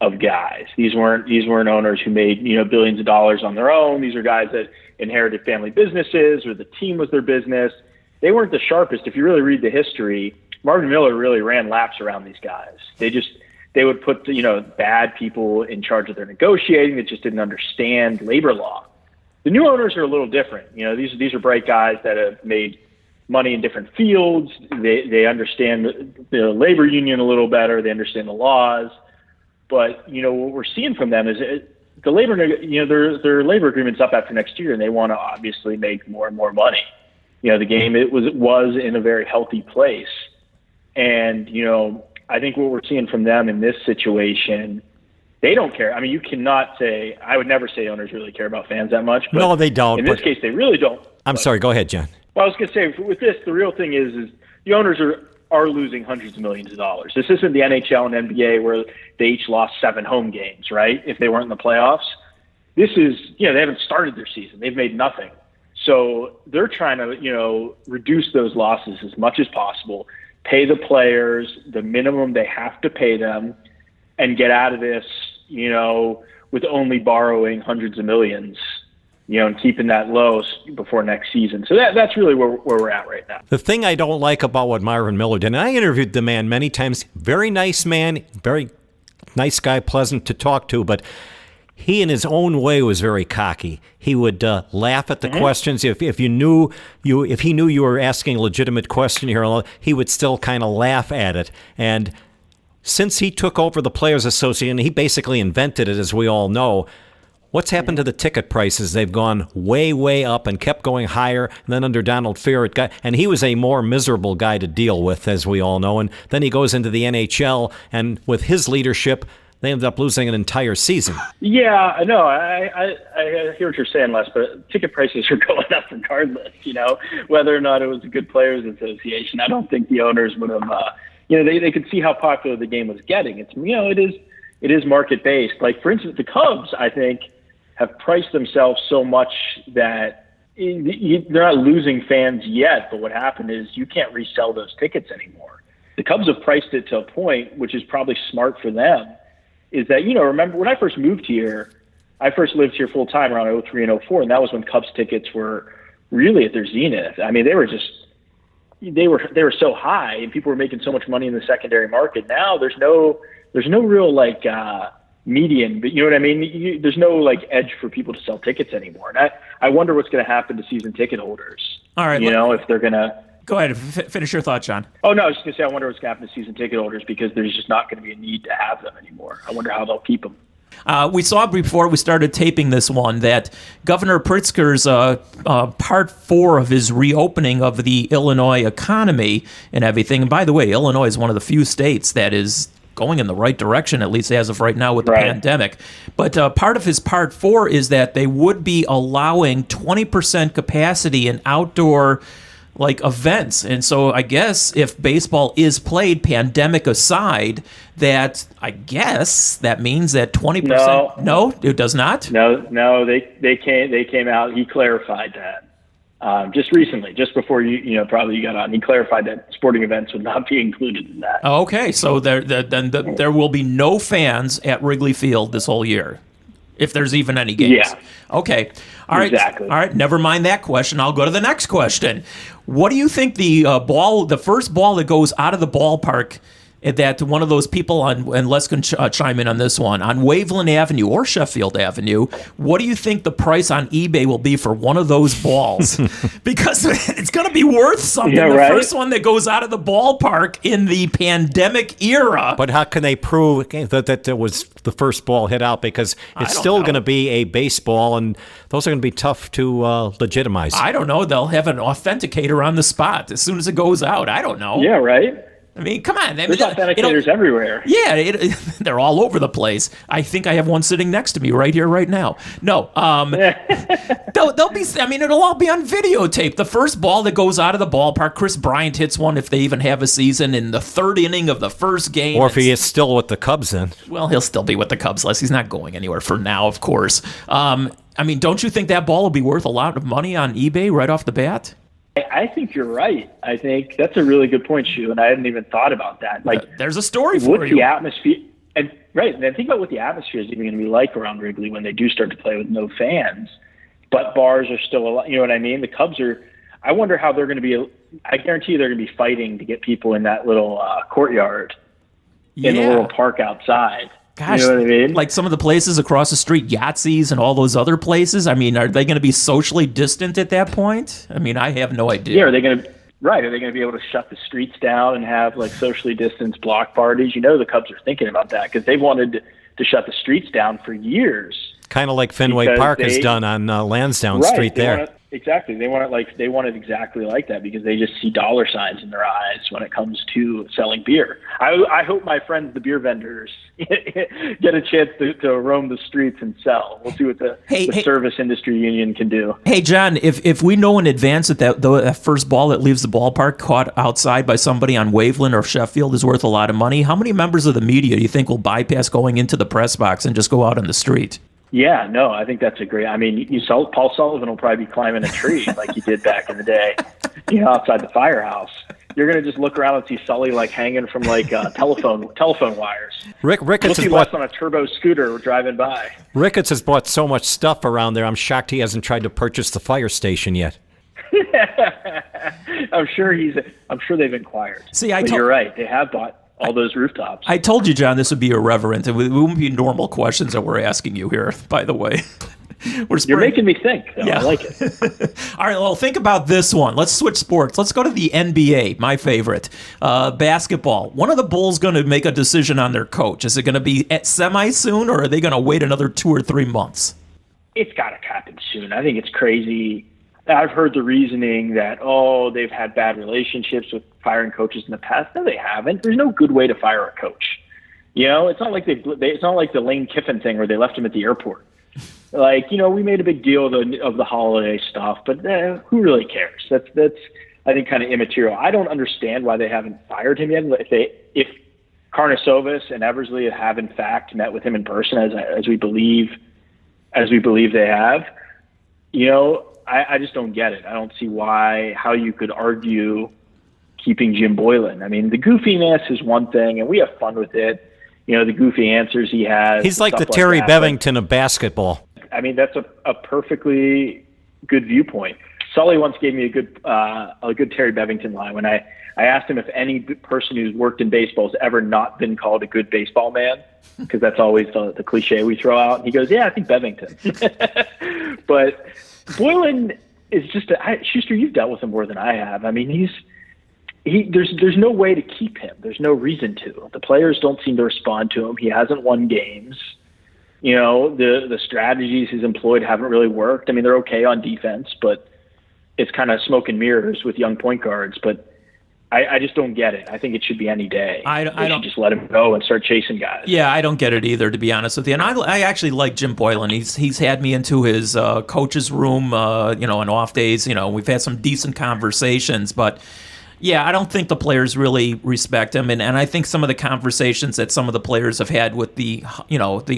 of guys. These weren't owners who made billions of dollars on their own. These are guys that inherited family businesses, or the team was their business. They weren't the sharpest. If you really read the history, Marvin Miller really ran laps around these guys. They would put bad people in charge of their negotiating that just didn't understand labor law. The new owners are a little different. These are bright guys that have made money in different fields. They understand the labor union a little better. They understand the laws. But what we're seeing from them is the labor. Their labor agreement's up after next year, and they want to obviously make more and more money. The game it was in a very healthy place, and I think what we're seeing from them in this situation, they don't care. You cannot say, I would never say owners really care about fans that much. But no, they don't. In this case, they really don't. I'm sorry. Go ahead, John. Well, I was going to say, with this, the real thing is the owners are losing hundreds of millions of dollars. This isn't the NHL and NBA where they each lost 7 home games, right, if they weren't in the playoffs. This is, they haven't started their season. They've made nothing. So they're trying to, reduce those losses as much as possible, pay the players the minimum they have to pay them, and get out of this, with only borrowing hundreds of millions and keeping that low before next season. So that's really where we're at right now. The thing I don't like about what Marvin Miller did, and I interviewed the man many times, very nice man, very nice guy, pleasant to talk to, but he in his own way was very cocky. He would laugh at the questions. If he knew you were asking a legitimate question here, he would still kind of laugh at it. And since he took over the Players Association, he basically invented it, as we all know. What's happened to the ticket prices? They've gone way, way up and kept going higher. And then under Donald Fehr, and he was a more miserable guy to deal with, as we all know. And then he goes into the NHL, and with his leadership, they ended up losing an entire season. Yeah, I know. I hear what you're saying, Les, but ticket prices are going up regardless, whether or not it was a good Players Association. I don't think the owners would have, they could see how popular the game was getting. It's, it is market-based. Like, for instance, the Cubs, I think, have priced themselves so much that they're not losing fans yet, but what happened is you can't resell those tickets anymore. The Cubs have priced it to a point, which is probably smart for them, is that, remember when I first moved here, I first lived here full-time around 03 and 04, and that was when Cubs tickets were really at their zenith. I mean, they were so high, and people were making so much money in the secondary market. Now there's no real, median, but you know what I mean? There's no, edge for people to sell tickets anymore. And I wonder what's going to happen to season ticket holders. All right. If they're going to... Go ahead. Finish your thought, John. Oh, no, I was just going to say I wonder what's going to happen to season ticket holders because there's just not going to be a need to have them anymore. I wonder how they'll keep them. We saw before we started taping this one that Governor Pritzker's part 4 of his reopening of the Illinois economy and everything. And by the way, Illinois is one of the few states that is going in the right direction, at least as of right now with the pandemic. But part of his part 4 is that they would be allowing 20% capacity in outdoor events. And so I guess if baseball is played, pandemic aside, that means that 20%. No, it does not. No, they came out. He clarified that just recently, just before you got on. He clarified that sporting events would not be included in that. Okay, so there will be no fans at Wrigley Field this whole year, if there's even any games. Yeah. Okay. All right. Exactly. All right. Never mind that question. I'll go to the next question. What do you think the first ball that goes out of the ballpark, that one of those people and Les can chime in on this one, on Waveland Avenue or Sheffield Avenue, what do you think the price on eBay will be for one of those balls? Because it's going to be worth something. Yeah, the first one that goes out of the ballpark in the pandemic era. But how can they prove that it was the first ball hit out? Because it's still going to be a baseball, and those are going to be tough to legitimize. I don't know. They'll have an authenticator on the spot as soon as it goes out. I don't know. Yeah, right. I mean, come on. There's authenticators everywhere. Yeah, they're all over the place. I think I have one sitting next to me right here, right now. No, they'll be. I mean, it'll all be on videotape. The first ball that goes out of the ballpark, Chris Bryant hits one if they even have a season in the third inning of the first game. Or if he is still with the Cubs, then. Well, he'll still be with the Cubs, Les. He's not going anywhere for now, of course. I mean, don't you think that ball will be worth a lot of money on eBay right off the bat? I think you're right. I think that's a really good point, Shu, and I hadn't even thought about that. There's a story for you. The atmosphere, and think about what the atmosphere is even going to be like around Wrigley when they do start to play with no fans, but bars are still alive. You know what I mean? The Cubs are. I wonder how they're going to be. I guarantee you they're going to be fighting to get people in that little courtyard, in the little park outside. Gosh, you know what I mean? Like some of the places across the street, Yahtzees and all those other places. I mean, are they going to be socially distant at that point? I mean, I have no idea. Yeah, are they going to be able to shut the streets down and have socially distanced block parties? The Cubs are thinking about that because they've wanted to shut the streets down for years. Kind of like Fenway Park has done on Lansdowne Street there. Exactly. They want it exactly like that because they just see dollar signs in their eyes when it comes to selling beer. I hope my friends, the beer vendors, get a chance to roam the streets and sell. We'll see what the service industry union can do. Hey, John, if we know in advance that first ball that leaves the ballpark caught outside by somebody on Waveland or Sheffield is worth a lot of money, how many members of the media do you think will bypass going into the press box and just go out on the street? Yeah, no, I think that's a great. I mean, you saw Paul Sullivan will probably be climbing a tree like he did back in the day, outside the firehouse. you're gonna just look around and see Sully like hanging from like telephone wires. Ricketts has bought on a turbo scooter driving by. Ricketts has bought so much stuff around there. I'm shocked he hasn't tried to purchase the fire station yet. I'm sure they've inquired. See, you're right. They have bought all those rooftops. I told you, John, this would be irreverent. It wouldn't be normal questions that we're asking you here, by the way. You're making me think. Yeah. I like it. All right, well, think about this one. Let's switch sports. Let's go to the NBA, my favorite. Basketball. When are the Bulls going to make a decision on their coach? Is it going to be at semi-soon, or are they going to wait another 2 or 3 months? It's got to happen soon. I think it's crazy. I've heard the reasoning that, they've had bad relationships with firing coaches in the past. No, they haven't. There's no good way to fire a coach. It's not like it's not like the Lane Kiffin thing where they left him at the airport. Like, we made a big deal of the holiday stuff, but who really cares? That's I think kind of immaterial. I don't understand why they haven't fired him yet. If Karnisovas and Eversley have in fact met with him in person, as we believe they have, I just don't get it. I don't see how you could argue keeping Jim Boylan. I mean, the goofiness is one thing, and we have fun with it. The goofy answers he has. He's like the Terry Bevington of basketball. I mean, that's a perfectly good viewpoint. Sully once gave me a good Terry Bevington line when I asked him if any person who's worked in baseball has ever not been called a good baseball man, because that's always the cliche we throw out. And he goes, "Yeah, I think Bevington." But Boylan is just Schuster, you've dealt with him more than I have. I mean, there's no way to keep him. There's no reason to. The players don't seem to respond to him. He hasn't won games. The strategies he's employed haven't really worked. I mean, they're okay on defense, but it's kind of smoke and mirrors with young point guards. But I just don't get it. I think it should be any day. I don't just let him go and start chasing guys. Yeah, I don't get it either, to be honest with you. And I actually like Jim Boylan. He's had me into his coach's room, on off days. We've had some decent conversations, but yeah, I don't think the players really respect him, and I think some of the conversations that some of the players have had with the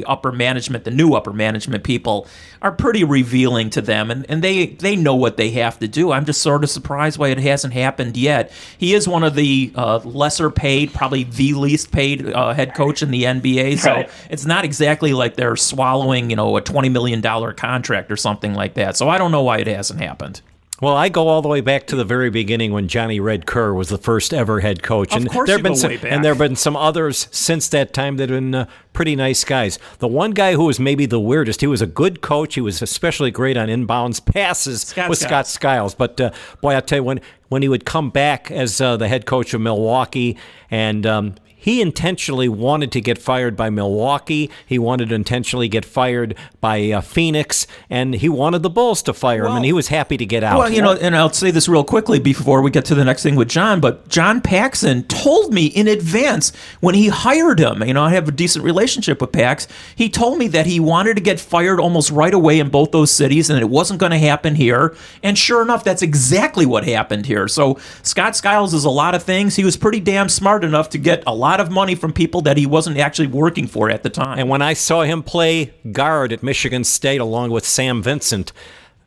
upper management, the new upper management people, are pretty revealing to them, and they know what they have to do. I'm just sort of surprised why it hasn't happened yet. He is one of the lesser paid, probably the least paid head coach in the NBA, so right. It's not exactly like they're swallowing a $20 million contract or something like that. So I don't know why it hasn't happened. Well, I go all the way back to the very beginning when Johnny Red Kerr was the first ever head coach. Of course, you go way back. And there have been some others since that time that have been pretty nice guys. The one guy who was maybe the weirdest, he was a good coach. He was especially great on inbounds passes, Scott Skiles. But, boy, I tell you, when he would come back as the head coach of Milwaukee, and he intentionally wanted to get fired by Milwaukee. He wanted to intentionally get fired by Phoenix, and he wanted the Bulls to fire him, and he was happy to get out. Well, and I'll say this real quickly before we get to the next thing with John, but John Paxson told me in advance when he hired him, I have a decent relationship with Pax, he told me that he wanted to get fired almost right away in both those cities, and it wasn't going to happen here, and sure enough, that's exactly what happened here. So Scott Skiles is a lot of things. He was pretty damn smart enough to get a lot of money from people that he wasn't actually working for at the time. And when I saw him play guard at Michigan State along with Sam Vincent,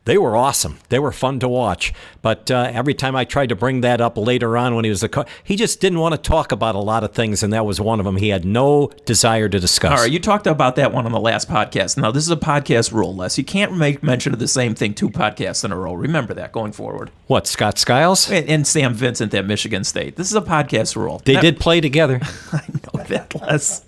they were awesome. They were fun to watch. But every time I tried to bring that up later on when he was a coach, he just didn't want to talk about a lot of things, and that was one of them. He had no desire to discuss. All right, you talked about that one on the last podcast. Now, this is a podcast rule, Les. You can't make mention of the same thing 2 podcasts in a row. Remember that going forward. What, Scott Skiles? And Sam Vincent at Michigan State. This is a podcast rule. They did play together. I know that, Les.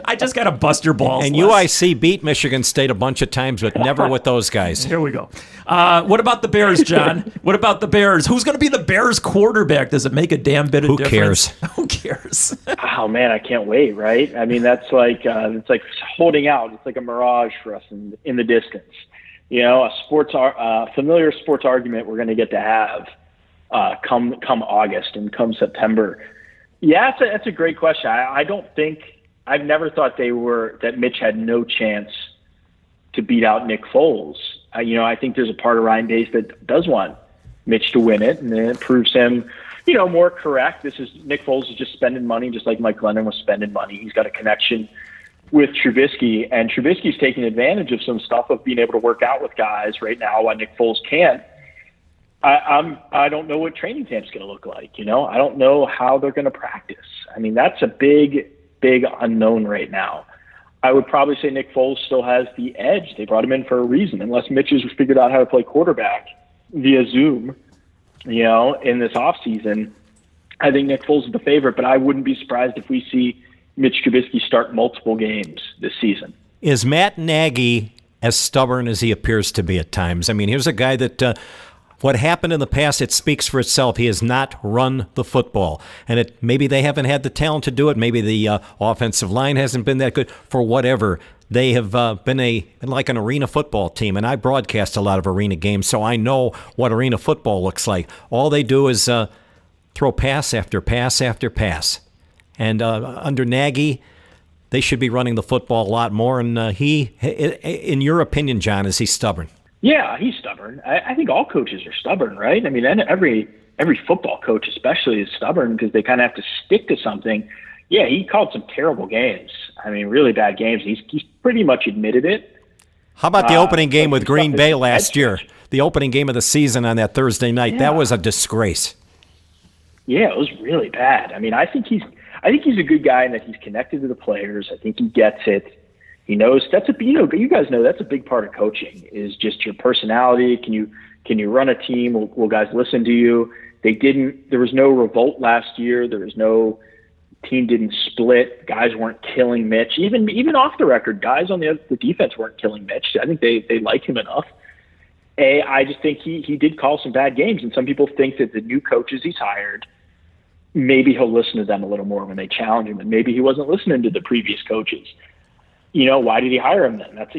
I just got to bust your balls. And Les. UIC beat Michigan State a bunch of times, but never with those guys. Here we go. What about the Bears, John? What about the Bears? Who's going to be the Bears quarterback? Does it make a damn bit of difference? Who cares? Oh, man, I can't wait, right? I mean, that's like it's like holding out. It's like a mirage for us in the distance. A familiar sports argument we're going to get to have come August and come September. Yeah, that's a great question. I've never thought that Mitch had no chance to beat out Nick Foles. I think there's a part of Ryan Pace that does want Mitch to win it, and it proves him, more correct. Nick Foles is just spending money, just like Mike Glennon was spending money. He's got a connection with Trubisky, and Trubisky's taking advantage of some stuff of being able to work out with guys right now while Nick Foles can't. I don't know what training camp's going to look like. I don't know how they're going to practice. I mean, that's a big unknown right now. I would probably say Nick Foles still has the edge. They brought him in for a reason, unless Mitch has figured out how to play quarterback via Zoom, in this offseason. I think Nick Foles is the favorite, but I wouldn't be surprised if we see Mitch Trubisky start multiple games this season. Is Matt Nagy as stubborn as he appears to be at times? I mean, here's a guy that what happened in the past, it speaks for itself. He has not run the football. And maybe they haven't had the talent to do it. Maybe the offensive line hasn't been that good. For whatever, they have been like an arena football team. And I broadcast a lot of arena games, so I know what arena football looks like. All they do is throw pass after pass after pass. And under Nagy, they should be running the football a lot more. And in your opinion, John, is he stubborn? Yeah, he's stubborn. I think all coaches are stubborn, right? I mean, every football coach especially is stubborn because they kind of have to stick to something. Yeah, he called some terrible games. I mean, really bad games. He's pretty much admitted it. How about the opening game with Green Bay last year? The opening game of the season on that Thursday night. Yeah. That was a disgrace. Yeah, it was really bad. I mean, I think he's a good guy in that he's connected to the players. I think he gets it. He knows you guys know that's a big part of coaching is just your personality. Can you run a team? Will guys listen to you? There was no revolt last year. Team didn't split. Guys weren't killing Mitch. Even off the record, guys on the defense weren't killing Mitch. I think they like him enough. I just think he did call some bad games, and some people think that the new coaches he's hired, maybe he'll listen to them a little more when they challenge him, and maybe he wasn't listening to the previous coaches. Why did he hire him then? That's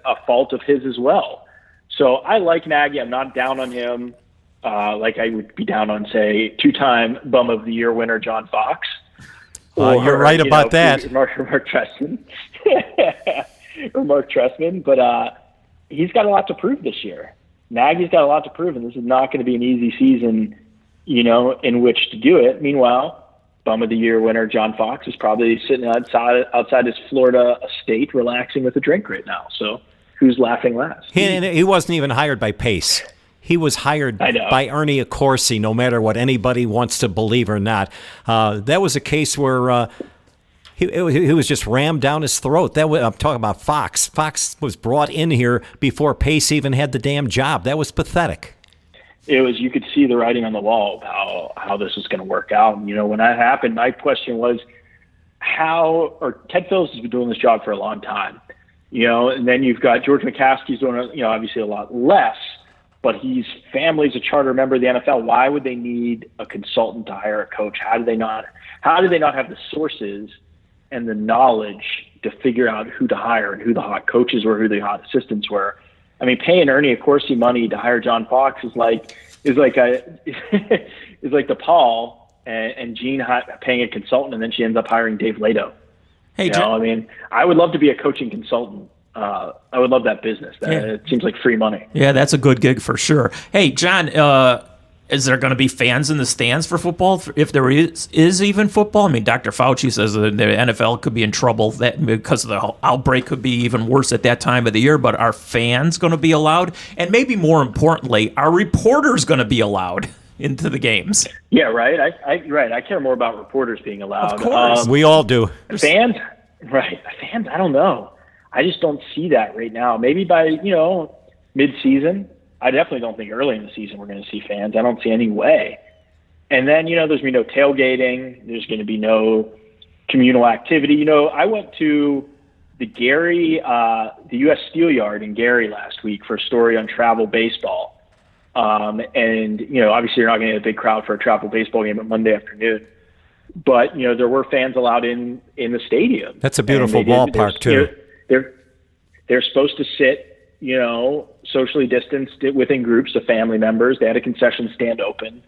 a fault of his as well. So I like Nagy. I'm not down on him like I would be down on, say, 2-time Bum of the Year winner John Fox. You're right about that. Mark Trestman. Or Mark Trestman. But he's got a lot to prove this year. Nagy's got a lot to prove, and this is not going to be an easy season, in which to do it. Meanwhile, Bum of the Year winner John Fox is probably sitting outside his Florida estate relaxing with a drink right now. So who's laughing last? He wasn't even hired by Pace. He was hired by Ernie Accorsi, no matter what anybody wants to believe or not. That was a case where he was just rammed down his throat. I'm talking about Fox. Fox was brought in here before Pace even had the damn job. That was pathetic. You could see the writing on the wall of how this was going to work out. And, when that happened, my question was Ted Phillips has been doing this job for a long time, and then you've got George McCaskey's doing, obviously a lot less, but family's a charter member of the NFL. Why would they need a consultant to hire a coach? How do they not have the sources and the knowledge to figure out who to hire and who the hot coaches were, who the hot assistants were? I mean, paying Ernie Accorsi money to hire John Fox is like the Paul and Gene paying a consultant, and then she ends up hiring Dave Lato. Hey, I mean, I would love to be a coaching consultant. I would love that business. It seems like free money. Yeah, that's a good gig for sure. Hey, John, is there going to be fans in the stands for football if there is even football? I mean, Dr. Fauci says that the NFL could be in trouble because of the outbreak could be even worse at that time of the year. But are fans going to be allowed? And maybe more importantly, are reporters going to be allowed into the games? Yeah, right. I care more about reporters being allowed. Of course. We all do. Fans, right. Fans, I don't know. I just don't see that right now. Maybe by, mid-season. I definitely don't think early in the season we're going to see fans. I don't see any way. And then, there's going to be no tailgating. There's going to be no communal activity. I went to the U.S. Steel Yard in Gary last week for a story on travel baseball. And, obviously you're not going to get a big crowd for a travel baseball game at Monday afternoon. But, there were fans allowed in the stadium. That's a beautiful ballpark, too. They're supposed to sit, socially distanced within groups of family members. They had a concession stand open,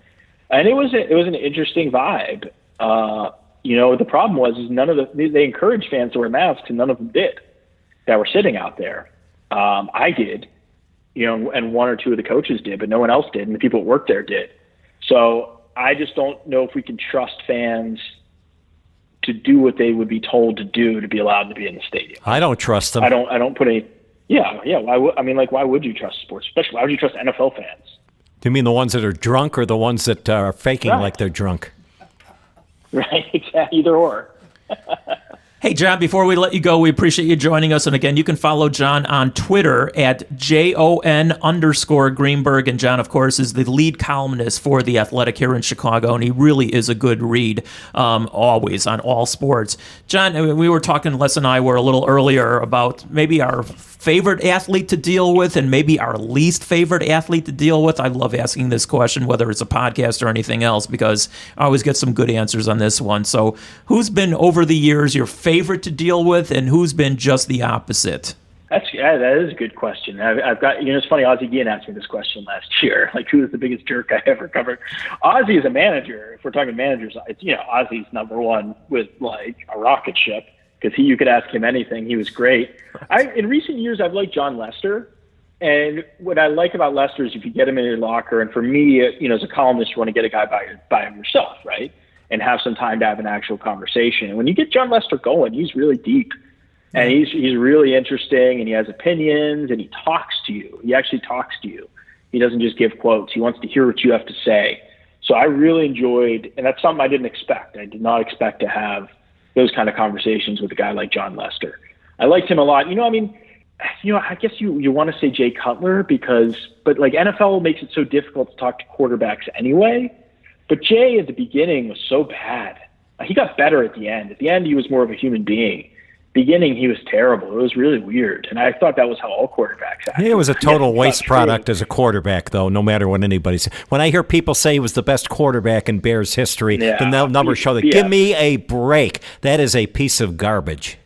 and it was an interesting vibe. The problem was they encouraged fans to wear masks, and none of them did that were sitting out there. I did, and one or two of the coaches did, but no one else did, and the people that worked there did. So I just don't know if we can trust fans to do what they would be told to do to be allowed to be in the stadium. I don't trust them. I don't put any. Yeah. Why would you trust sports? Especially, why would you trust NFL fans? Do you mean the ones that are drunk or the ones that are faking Right. like they're drunk? Right, exactly. Either or. Hey, John, before we let you go, we appreciate you joining us. And again, you can follow Jon on Twitter at JON_Greenberg. And Jon, of course, is the lead columnist for The Athletic here in Chicago. And he really is a good read, always on all sports. Jon, we were talking, Les and I were a little earlier about maybe our favorite athlete to deal with and maybe our least favorite athlete to deal with. I love asking this question, whether it's a podcast or anything else, because I always get some good answers on this one. So who's been, over the years, your favorite to deal with, and who's been just the opposite? That is a good question. I've got, it's funny, Ozzie Guillen asked me this question last year, like, who was the biggest jerk I ever covered? Ozzie is a manager. If we're talking managers, it's, Ozzie's number one with, like, a rocket ship, because you could ask him anything. He was great. In recent years, I've liked Jon Lester. And what I like about Lester is if you get him in your locker, and for me, as a columnist, you want to get a guy by yourself, right? And have some time to have an actual conversation. And when you get Jon Lester going, he's really deep. And he's really interesting, and he has opinions, and he talks to you. He actually talks to you. He doesn't just give quotes. He wants to hear what you have to say. So I really enjoyed, and that's something I didn't expect. I did not expect to have those kind of conversations with a guy like Jon Lester. I liked him a lot. I guess you want to say Jay Cutler but like NFL makes it so difficult to talk to quarterbacks anyway. But Jay at the beginning was so bad. He got better at the end. At the end, he was more of a human being. Beginning, he was terrible. It was really weird. And I thought that was how all quarterbacks acted. He was a total waste product as a quarterback, though, no matter what anybody says. When I hear people say he was the best quarterback in Bears history, then the numbers show that. Yeah. Give me a break. That is a piece of garbage.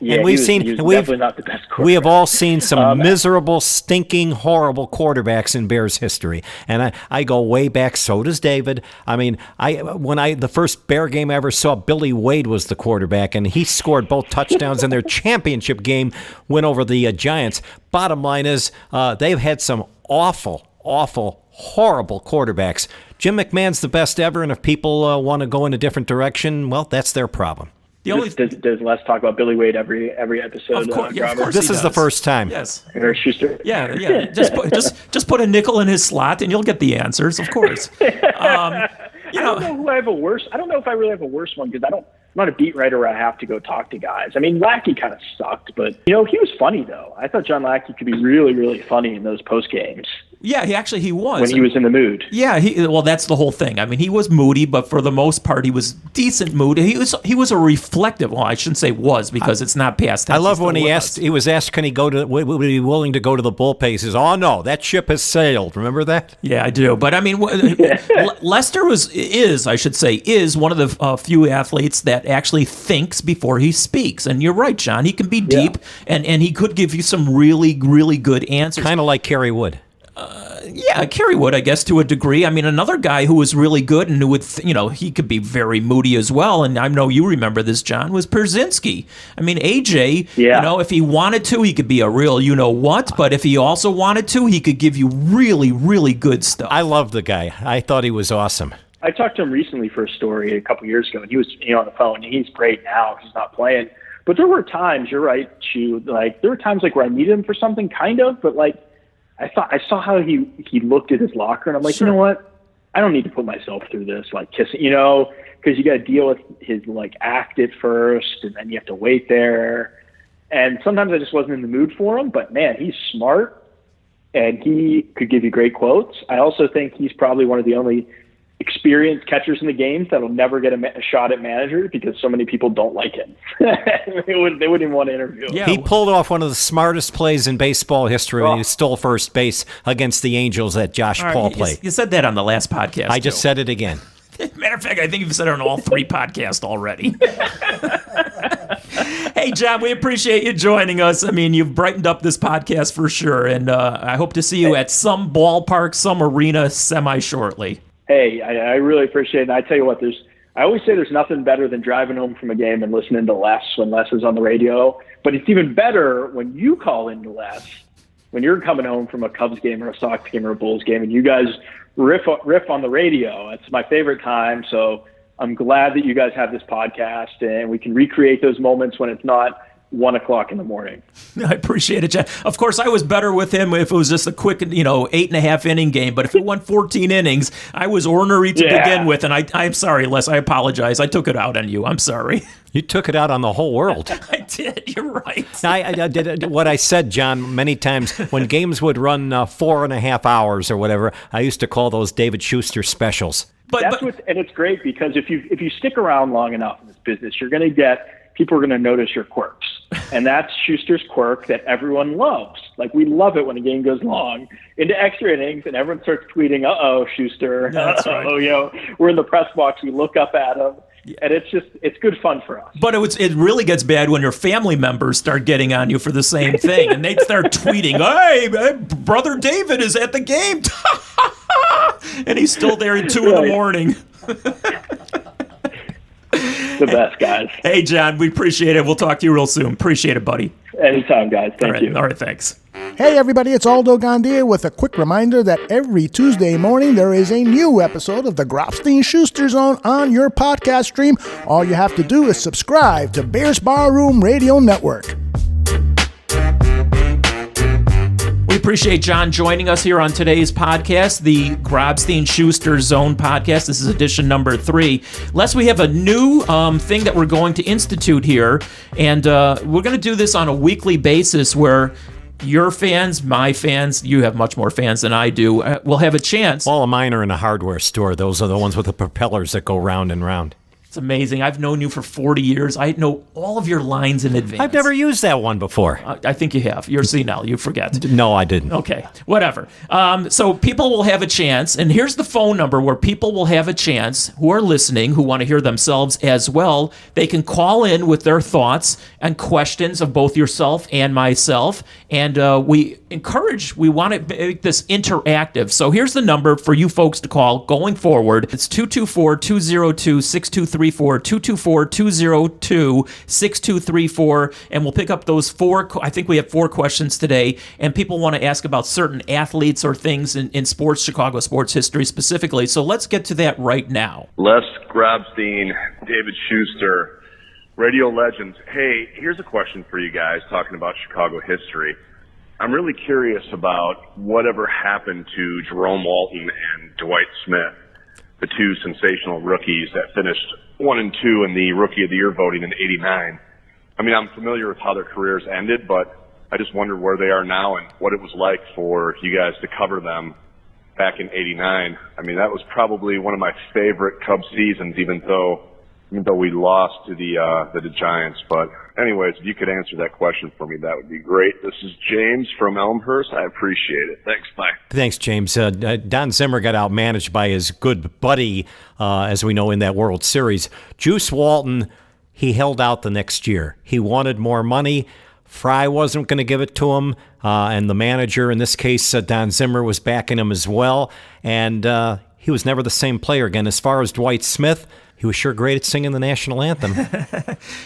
Yeah, and he was definitely not the best quarterback. We have all seen some miserable, stinking, horrible quarterbacks in Bears history. And I go way back. So does David. I mean, the first Bear game I ever saw, Billy Wade was the quarterback, and he scored both touchdowns in their championship game, win over the Giants. Bottom line is, they've had some awful, horrible quarterbacks. Jim McMahon's the best ever, and if people want to go in a different direction, well, that's their problem. Does Les talk about Billy Wade every episode? Of course, this is the first time. Yes. Or Schuster. Yeah. Just put a nickel in his slot, and you'll get the answers. Of course. I don't know who I have a worse. I don't know if I really have a worse one because I'm not a beat writer where I have to go talk to guys. I mean, Lackey kind of sucked, but he was funny though. I thought John Lackey could be really, really funny in those post games. Yeah, he was. When he was in the mood. Yeah, that's the whole thing. I mean, he was moody, but for the most part, he was decent mood. He was a reflective. Well, I shouldn't say was because it's not past tense. I love when he was asked, can he go to? Would he be willing to go to the bullpen? He says, "Oh no, that ship has sailed." Remember that? Yeah, I do. But I mean, Lester is one of the few athletes that actually thinks before he speaks. And you're right, John. He can be deep, and he could give you some really, really good answers. Kind of like Kerry Wood. Yeah, Kerry Wood, I guess, to a degree. I mean, another guy who was really good and who would, he could be very moody as well. And I know you remember this, John, was Pierzynski. I mean, AJ, if he wanted to, he could be a real you-know-what. But if he also wanted to, he could give you really, really good stuff. I love the guy. I thought he was awesome. I talked to him recently for a story a couple years ago, and he was on the phone. And he's great now because he's not playing. But there were times, you're right, Chu, like there were times like where I needed him for something, kind of, but like, I saw how he looked at his locker, and I'm like, You know what? I don't need to put myself through this, like kissing, because you got to deal with his like act at first, and then you have to wait there. And sometimes I just wasn't in the mood for him. But man, he's smart, and he could give you great quotes. I also think he's probably one of the only experienced catchers in the game that'll never get a shot at manager because so many people don't like him. They wouldn't even want to interview him. Yeah. He pulled off one of the smattest plays in baseball history when he stole first base against the Angels that Josh Paul played. You said that on the last podcast. I just said it again. Matter of fact, I think you've said it on all three podcasts already. Hey, John, we appreciate you joining us. I mean, you've brightened up this podcast for sure, and I hope to see you at some ballpark, some arena semi-shortly. Hey, I really appreciate it. And I tell you what, I always say there's nothing better than driving home from a game and listening to Les when Les is on the radio. But it's even better when you call into Les, when you're coming home from a Cubs game or a Sox game or a Bulls game, and you guys riff on the radio. It's my favorite time. So I'm glad that you guys have this podcast and we can recreate those moments when it's not 1 o'clock in the morning. I appreciate it, John. Of course, I was better with him if it was just a quick, 8.5 inning game. But if it went 14 innings, I was ornery to begin with. And I'm sorry, Les. I apologize. I took it out on you. I'm sorry. You took it out on the whole world. I did. You're right. I did what I said, John, many times. When games would run 4.5 hours or whatever, I used to call those David Schuster specials. And it's great because if you stick around long enough in this business, you're going to get people are going to notice your quirks. And that's Schuster's quirk that everyone loves. Like, we love it when a game goes long into extra innings and everyone starts tweeting, uh-oh, Schuster. That's right. We're in the press box. We look up at him. And it's good fun for us. But it really gets bad when your family members start getting on you for the same thing. And they start tweeting, hey, Brother David is at the game. And he's still there at 2 in the morning. The best, guys. Hey, John, we appreciate it. We'll talk to you real soon. Appreciate it, buddy. Anytime, guys. Thank you. All right, thanks. Hey everybody, it's Aldo Gandia with a quick reminder that every Tuesday morning there is a new episode of the Grobstein Schuster Zone on your podcast stream. All you have to do is subscribe to Bears Barroom Radio Network. We appreciate John joining us here on today's podcast, the Grobstein Schuster Zone podcast. This is edition number 3. Les, we have a new thing that we're going to institute here, and we're going to do this on a weekly basis where your fans, my fans, you have much more fans than I do, will have a chance. All of mine are in a hardware store. Those are the ones with the propellers that go round and round. It's amazing. I've known you for 40 years. I know all of your lines in advance. I've never used that one before. I think you have. You're senile. You forget. No, I didn't. Okay, whatever. So people will have a chance, and here's the phone number where people will have a chance who are listening, who want to hear themselves as well. They can call in with their thoughts and questions of both yourself and myself, and we want to make this interactive. So here's the number for you folks to call going forward. It's 224-202-6234, 224-202-6234, and we'll pick up those 4, I think we have 4 questions today, and people want to ask about certain athletes or things in sports, Chicago sports history specifically. So let's get to that right now. Les, Grobstein, David Schuster, radio legends. Hey, here's a question for you guys talking about Chicago history. I'm really curious about whatever happened to Jerome Walton and Dwight Smith, the 2 sensational rookies that finished 1 and 2 in the Rookie of the Year voting in '89. I mean, I'm familiar with how their careers ended, but I just wondered where they are now and what it was like for you guys to cover them back in '89. I mean, that was probably one of my favorite Cubs seasons, even though we lost to the Giants. But anyways, if you could answer that question for me, that would be great. This is James from Elmhurst. I appreciate it. Thanks. Bye. Thanks, James. Don Zimmer got outmanaged by his good buddy, as we know, in that World Series. Juice Walton, he held out the next year. He wanted more money. Fry wasn't going to give it to him, and the manager, in this case, Don Zimmer, was backing him as well. And he was never the same player again. As far as Dwight Smith, he was sure great at singing the national anthem.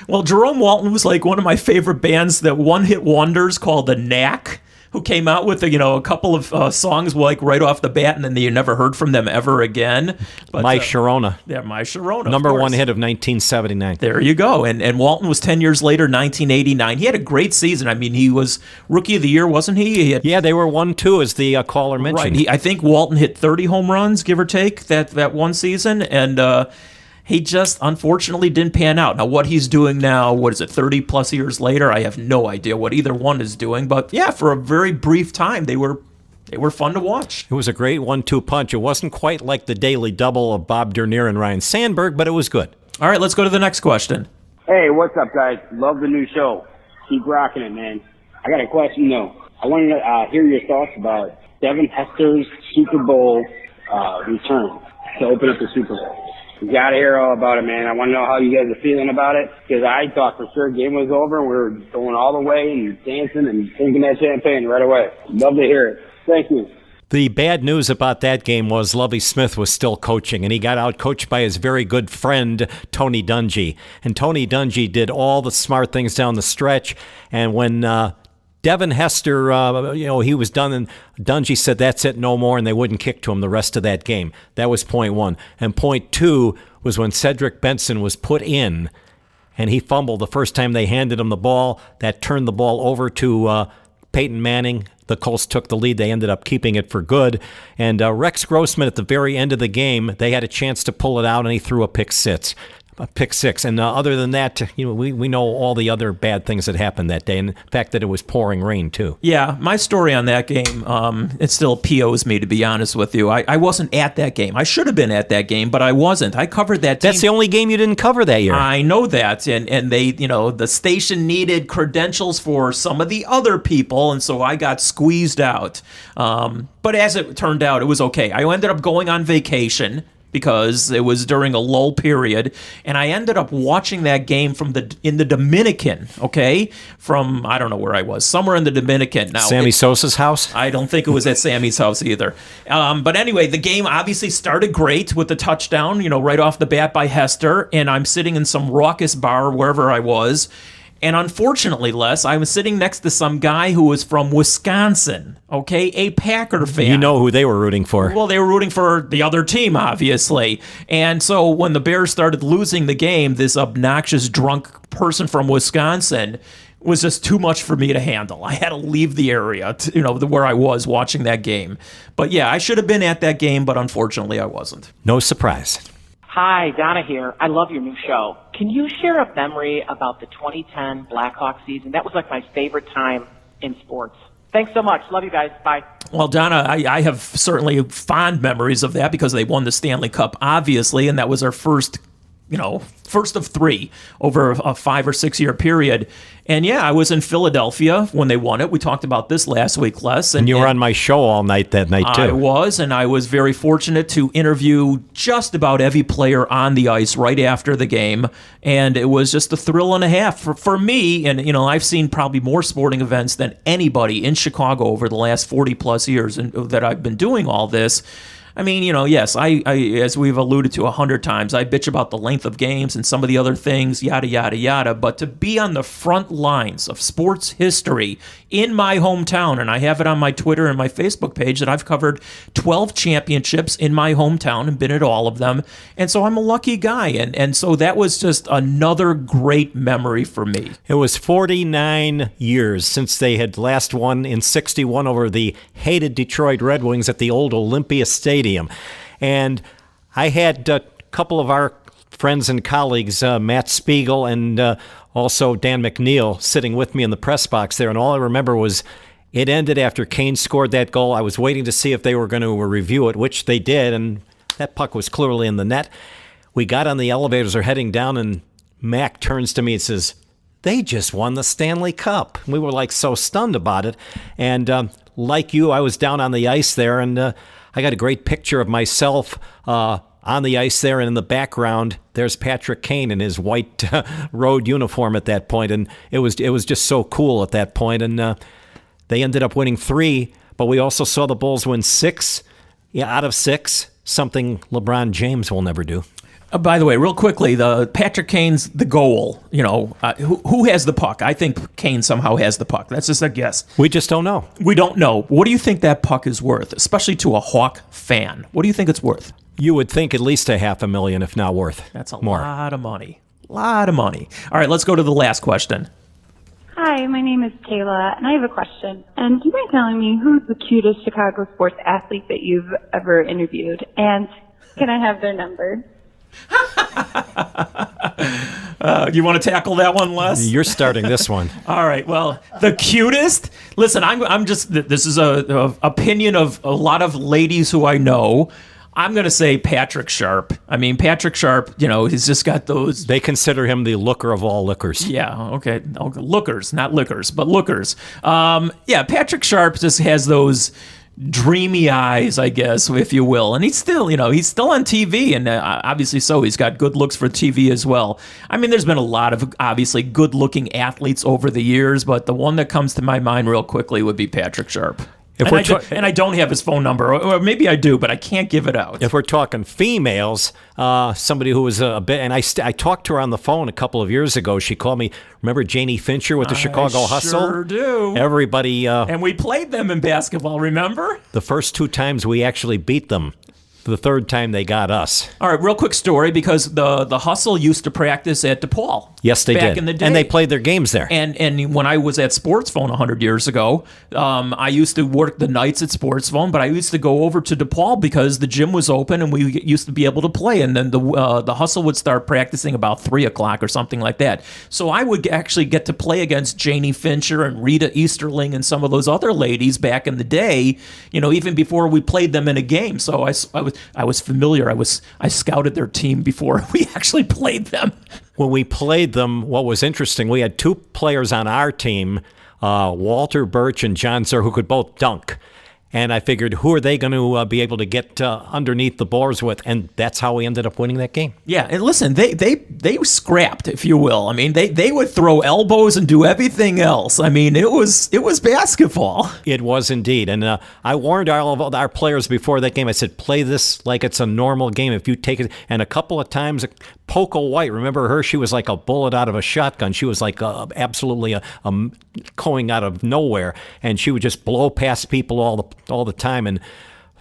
Well, Jerome Walton was like one of my favorite bands, that one-hit wonders called The Knack, who came out with a couple of songs like right off the bat, and then you never heard from them ever again. But, My Sharona. Yeah, My Sharona. Number 1 hit of 1979. There you go. And Walton was 10 years later, 1989. He had a great season. I mean, he was Rookie of the Year, wasn't he? Yeah, they were 1-2, as the caller mentioned. Right. I think Walton hit 30 home runs, give or take, that one season, and he just unfortunately didn't pan out. Now, what he's doing now, 30-plus years later, I have no idea what either one is doing. But, yeah, for a very brief time, they were fun to watch. It was a great 1-2 punch. It wasn't quite like the daily double of Bob Dernier and Ryan Sandberg, but it was good. All right, let's go to the next question. Hey, what's up, guys? Love the new show. Keep rocking it, man. I got a question, though. I wanted to hear your thoughts about Devin Hester's Super Bowl return to open up the Super Bowl. You got to hear all about it, man. I want to know how you guys are feeling about it, because I thought for sure game was over and we were going all the way and dancing and drinking that champagne right away. Love to hear it. Thank you. The bad news about that game was Lovie Smith was still coaching, and he got out-coached by his very good friend, Tony Dungy. And Tony Dungy did all the smart things down the stretch, and when Devin Hester, he was done, and Dungy said, that's it, no more, and they wouldn't kick to him the rest of that game. That was point 1. And point 2 was when Cedric Benson was put in. and he fumbled the first time they handed him the ball. That turned the ball over to Peyton Manning. The Colts took the lead. They ended up keeping it for good. And Rex Grossman, at the very end of the game, they had a chance to pull it out, and he threw a pick six. And other than that, we know all the other bad things that happened that day, and the fact that it was pouring rain too. Yeah, my story on that game, it still POs me, to be honest with you. I wasn't at that game. I should have been at that game, but I wasn't. I covered that team. That's the only game you didn't cover that year. I know that, and they, the station needed credentials for some of the other people, and so I got squeezed out. But as it turned out, it was okay. I ended up going on vacation because it was during a lull period, and I ended up watching that game in the Dominican, okay? From, I don't know where I was, somewhere in the Dominican. Now, Sammy Sosa's house? I don't think it was at Sammy's house either. But anyway, the game obviously started great with the touchdown, right off the bat by Hester, and I'm sitting in some raucous bar wherever I was. And unfortunately, Les, I was sitting next to some guy who was from Wisconsin, okay, a Packer fan. You know who they were rooting for. Well, they were rooting for the other team, obviously. And so when the Bears started losing the game, this obnoxious drunk person from Wisconsin was just too much for me to handle. I had to leave the area, where I was watching that game. But yeah, I should have been at that game, but unfortunately I wasn't. No surprise. Hi, Donna here. I love your new show. Can you share a memory about the 2010 Blackhawks season? That was like my favorite time in sports. Thanks so much. Love you guys. Bye. Well, Donna, I have certainly fond memories of that because they won the Stanley Cup, obviously, and that was our first of three over a 5 or 6 year period. And yeah, I was in Philadelphia when they won it. We talked about this last week, Les. And you were on my show all night that night, too. I was, and I was very fortunate to interview just about every player on the ice right after the game. And it was just a thrill and a half for me. And, I've seen probably more sporting events than anybody in Chicago over the last 40 plus years that I've been doing all this. I mean, yes, I as we've alluded to 100 times, I bitch about the length of games and some of the other things, yada, yada, yada. But to be on the front lines of sports history in my hometown, and I have it on my Twitter and my Facebook page that I've covered 12 championships in my hometown and been at all of them. And so I'm a lucky guy. And so that was just another great memory for me. It was 49 years since they had last won in 61 over the hated Detroit Red Wings at the old Olympia Stadium. And I had a couple of our friends and colleagues, Matt Spiegel and also Dan McNeil, sitting with me in the press box there. And all I remember was it ended after Kane scored that goal. I was waiting to see if they were going to review it, which they did. And that puck was clearly in the net. We got on the elevators, are heading down, and Mac turns to me and says, "They just won the Stanley Cup." We were like so stunned about it. And like you, I was down on the ice there, and I got a great picture of myself on the ice there, and in the background, there's Patrick Kane in his white road uniform at that point, and it was just so cool at that point. And they ended up winning 3, but we also saw the Bulls win 6 out of 6, something LeBron James will never do. By the way, real quickly, the Patrick Kane's the goal. Who has the puck? I think Kane somehow has the puck. That's just a guess. We just don't know. We don't know. What do you think that puck is worth, especially to a Hawk fan? What do you think it's worth? You would think at least $500,000, if not worth. That's a more. Lot of money. Lot of money. All right, let's go to the last question. Hi, my name is Kayla, and I have a question. And do you mind telling me who's the cutest Chicago sports athlete that you've ever interviewed? And can I have their number? Do you want to tackle that one, Les? You're starting this one. All right. Well, the cutest. Listen, I'm just. This is a opinion of a lot of ladies who I know. I'm going to say Patrick Sharp. I mean, Patrick Sharp. He's just got those. They consider him the looker of all lookers. Yeah. Okay. Lookers, not liquors, but lookers. Yeah. Patrick Sharp just has those dreamy eyes, I guess, if you will. And he's still on TV, and obviously so. He's got good looks for TV as well. I mean, there's been a lot of obviously good-looking athletes over the years, but the one that comes to my mind real quickly would be Patrick Sharp. And I don't have his phone number, or maybe I do, but I can't give it out. If we're talking females, somebody who was a bit, and I talked to her on the phone a couple of years ago. She called me. Remember Janie Fincher with the Chicago Hustle? Sure do. Everybody. And we played them in basketball, remember? The first 2 times we actually beat them. the third time they got us. All right, real quick story, because the Hustle used to practice at DePaul. Yes, they back did. in the day. And they played their games there. And when I was at Sports Phone 100 years ago, I used to work the nights at Sports Phone, but I used to go over to DePaul because the gym was open and we used to be able to play. And then the Hustle would start practicing about 3 o'clock or something like that. So I would actually get to play against Janie Fincher and Rita Easterling and some of those other ladies back in the day, even before we played them in a game. So I was familiar. I scouted their team before we actually played them. When we played them, what was interesting, we had 2 players on our team, Walter Birch and John Zer, who could both dunk. And I figured, who are they going to be able to get underneath the boards with? And that's how we ended up winning that game. Yeah, and listen, they scrapped, if you will. I mean, they would throw elbows and do everything else. I mean, it was basketball. It was indeed. And I warned all of our players before that game. I said, play this like it's a normal game. If you take it, and a couple of times, Poco White, remember her? She was like a bullet out of a shotgun. She was like absolutely going out of nowhere, and she would just blow past people all the time. And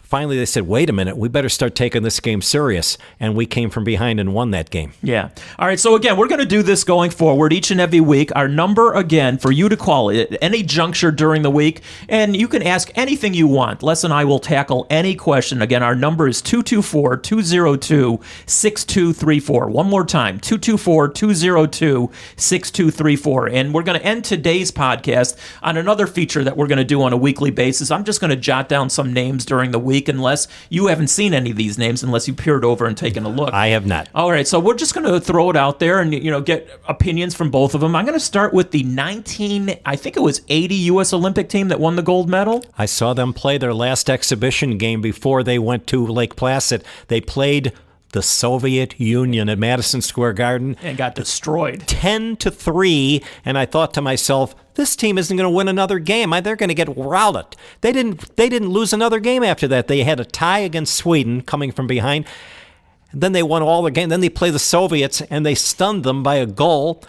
finally they said, wait a minute, we better start taking this game serious. And we came from behind and won that game. Yeah. All right, so again, we're going to do this going forward each and every week. Our number, again, for you to call at any juncture during the week, and you can ask anything you want. Les and I will tackle any question. Again, our number is 224-202-6234. One more time, 224-202-6234. And we're going to end today's podcast on another feature that we're going to do on a weekly basis. I'm just going to jot down some names during the week, unless you haven't seen any of these names, unless you peered over and taken a look. I have not. All right, so we're just going to throw it out there and get opinions from both of them. I'm going to start with the 80 U.S. Olympic team that won the gold medal. I saw them play their last exhibition game before they went to Lake Placid. They played the Soviet Union at Madison Square Garden and got destroyed 10-3. And I thought to myself, this team isn't going to win another game. They're going to get routed. They didn't lose another game after that. They had a tie against Sweden coming from behind. Then they won all the game. Then they played the Soviets and they stunned them by a goal.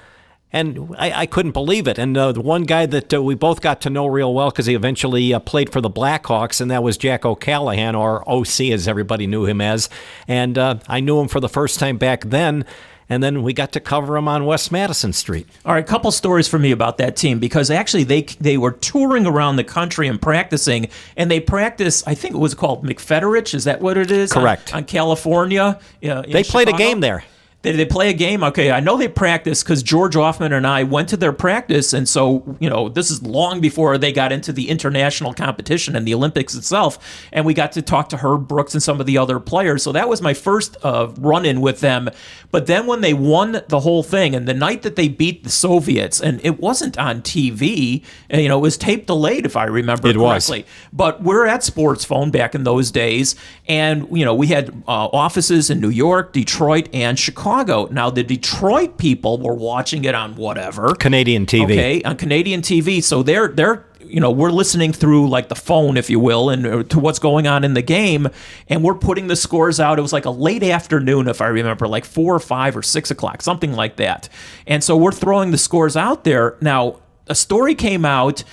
And I couldn't believe it. And the one guy that we both got to know real well, because he eventually played for the Blackhawks, and that was Jack O'Callahan, or OC as everybody knew him as. And I knew him for the first time back then. And then we got to cover him on West Madison Street. All right, a couple stories for me about that team, because actually they were touring around the country and practicing, and they practiced, I think it was called McFederich, is that what it is? Correct. On California. They played a game there. They play a game. Okay, I know they practice because George Hoffman and I went to their practice, and so this is long before they got into the international competition and the Olympics itself, and we got to talk to Herb Brooks and some of the other players. So that was my first run-in with them. But then when they won the whole thing, and the night that they beat the Soviets, and it wasn't on TV, it was tape delayed if I remember correctly. But we're at Sports Phone back in those days, and we had offices in New York, Detroit, and Chicago. Now, the Detroit people were watching it on whatever. Canadian TV. Okay, on Canadian TV. So they're we're listening through like the phone, if you will, and to what's going on in the game, and we're putting the scores out. It was like a late afternoon, if I remember, like 4 or 5 or 6 o'clock, something like that. And so we're throwing the scores out there. Now, a story came out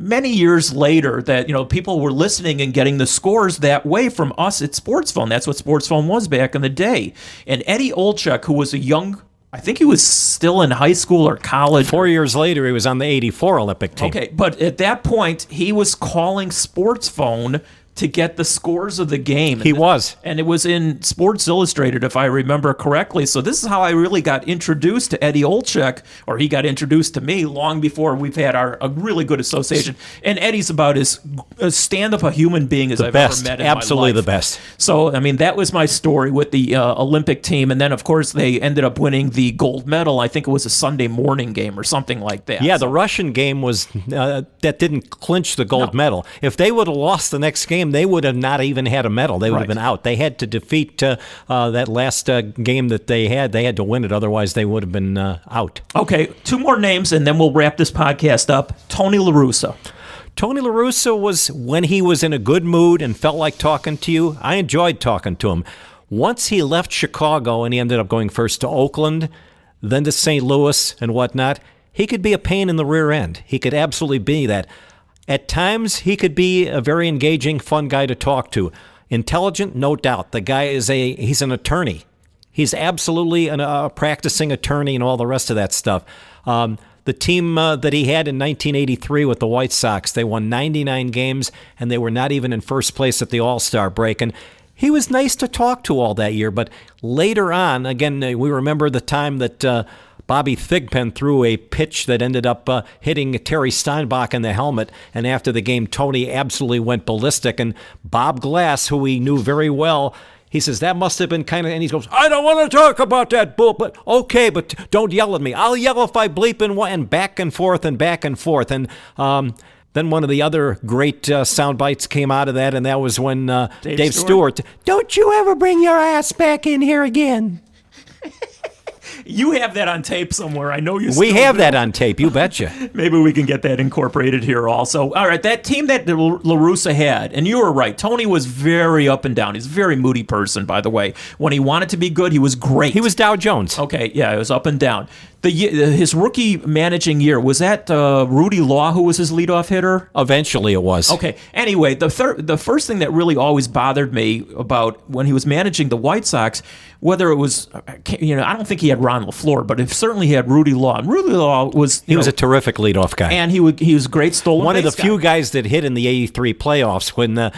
many years later that people were listening and getting the scores that way from us at Sports Phone. That's what Sports Phone was back in the day. And Eddie Olczyk, who was I think he was still in high school or college. 4 years later, he was on the '84 Olympic team. Okay, but at that point, he was calling Sports Phone to get the scores of the game. He was. And it was in Sports Illustrated, if I remember correctly. So this is how I really got introduced to Eddie Olczyk, or he got introduced to me long before we've had a really good association. And Eddie's about as stand-up a human being as I've ever met in my life. Absolutely the best. So, that was my story with the Olympic team. And then, of course, they ended up winning the gold medal. I think it was a Sunday morning game or something like that. Yeah, the Russian game was that didn't clinch the gold medal. If they would have lost the next game, they would have not even had a medal. They would have been out. They had to defeat that last game that they had. They had to win it. Otherwise, they would have been out. Okay, 2 more names, and then we'll wrap this podcast up. Tony Larussa. Tony Larussa was, when he was in a good mood and felt like talking to you, I enjoyed talking to him. Once he left Chicago and he ended up going first to Oakland, then to St. Louis and whatnot, he could be a pain in the rear end. He could absolutely be that. At times, he could be a very engaging, fun guy to talk to. Intelligent, no doubt. The guy he's an attorney. He's absolutely a practicing attorney and all the rest of that stuff. The team that he had in 1983 with the White Sox, they won 99 games, and they were not even in first place at the All-Star break. And he was nice to talk to all that year. But later on, again, we remember the time that Bobby Thigpen threw a pitch that ended up hitting Terry Steinbach in the helmet. And after the game, Tony absolutely went ballistic. And Bob Glass, who we knew very well, he says, that must have been kind of, and he goes, I don't want to talk about that bull, but okay, but don't yell at me. I'll yell if I bleep and back and forth and back and forth. And then one of the other great sound bites came out of that, and that was when Dave Stewart, don't you ever bring your ass back in here again. You have that on tape somewhere. I know you We have that on tape, you betcha. Maybe we can get that incorporated here also. All right, that team that Larussa had, and you were right, Tony was very up and down. He's a very moody person, by the way. When he wanted to be good, he was great. He was Dow Jones. Okay, yeah, it was up and down. His rookie managing year, was that Rudy Law who was his leadoff hitter? Eventually it was. Okay. Anyway, the first thing that really always bothered me about when he was managing the White Sox, whether it was, I don't think he had Ron LaFleur, but certainly he had Rudy Law. And Rudy Law was... He was a terrific leadoff guy. And he was a great stolen One base of the few guys that hit in the 83 playoffs when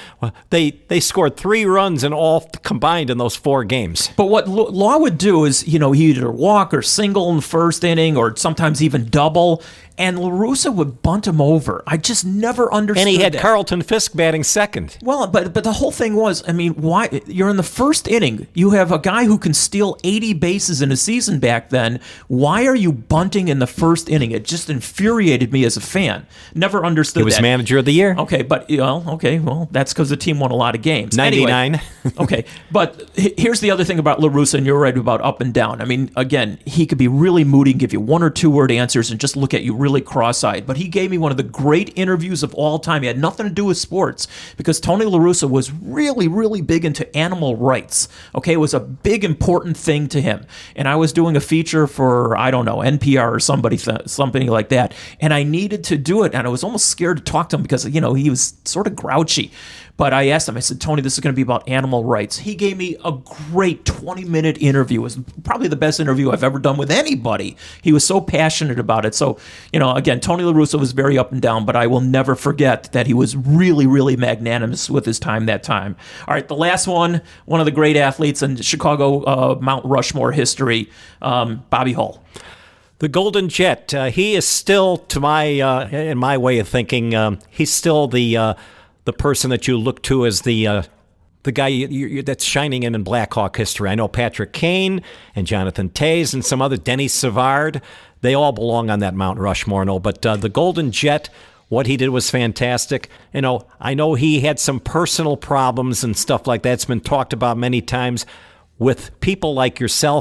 they scored 3 runs in all combined in those 4 games. But what Law would do is, he'd either walk or single in the first inning or sometimes even double, and Larussa would bunt him over. I just never understood. And he had that. Carlton Fisk batting second. Well, but the whole thing was, why you're in the first inning? You have a guy who can steal 80 bases in a season back then. Why are you bunting in the first inning? It just infuriated me as a fan. Never understood. He was that. manager of the year. Okay, but that's because the team won a lot of games. 99. Anyway, okay, but here's the other thing about Larussa, and you're right about up and down. Again, he could be really moody and give you 1 or 2 word answers and just look at you really cross-eyed. But he gave me one of the great interviews of all time. He had nothing to do with sports because Tony Larussa was really, really big into animal rights. Okay, it was a big, important thing to him. And I was doing a feature for, I don't know, NPR or something like that. And I needed to do it. And I was almost scared to talk to him because, he was sort of grouchy. But I asked him, I said, Tony, this is going to be about animal rights. He gave me a great 20-minute interview. It was probably the best interview I've ever done with anybody. He was so passionate about it. So, again, Tony LaRussa was very up and down, but I will never forget that he was really, really magnanimous with his time that time. All right, the last one of the great athletes in Chicago Mount Rushmore history, Bobby Hull. The Golden Jet. He is still, in my way of thinking, he's still the person that you look to as the guy that's shining in Blackhawk history. I know Patrick Kane and Jonathan Toews and some other, Denny Savard, they all belong on that Mount Rushmore. But the Golden Jet, what he did was fantastic. I know he had some personal problems and stuff like that. It's been talked about many times. With people like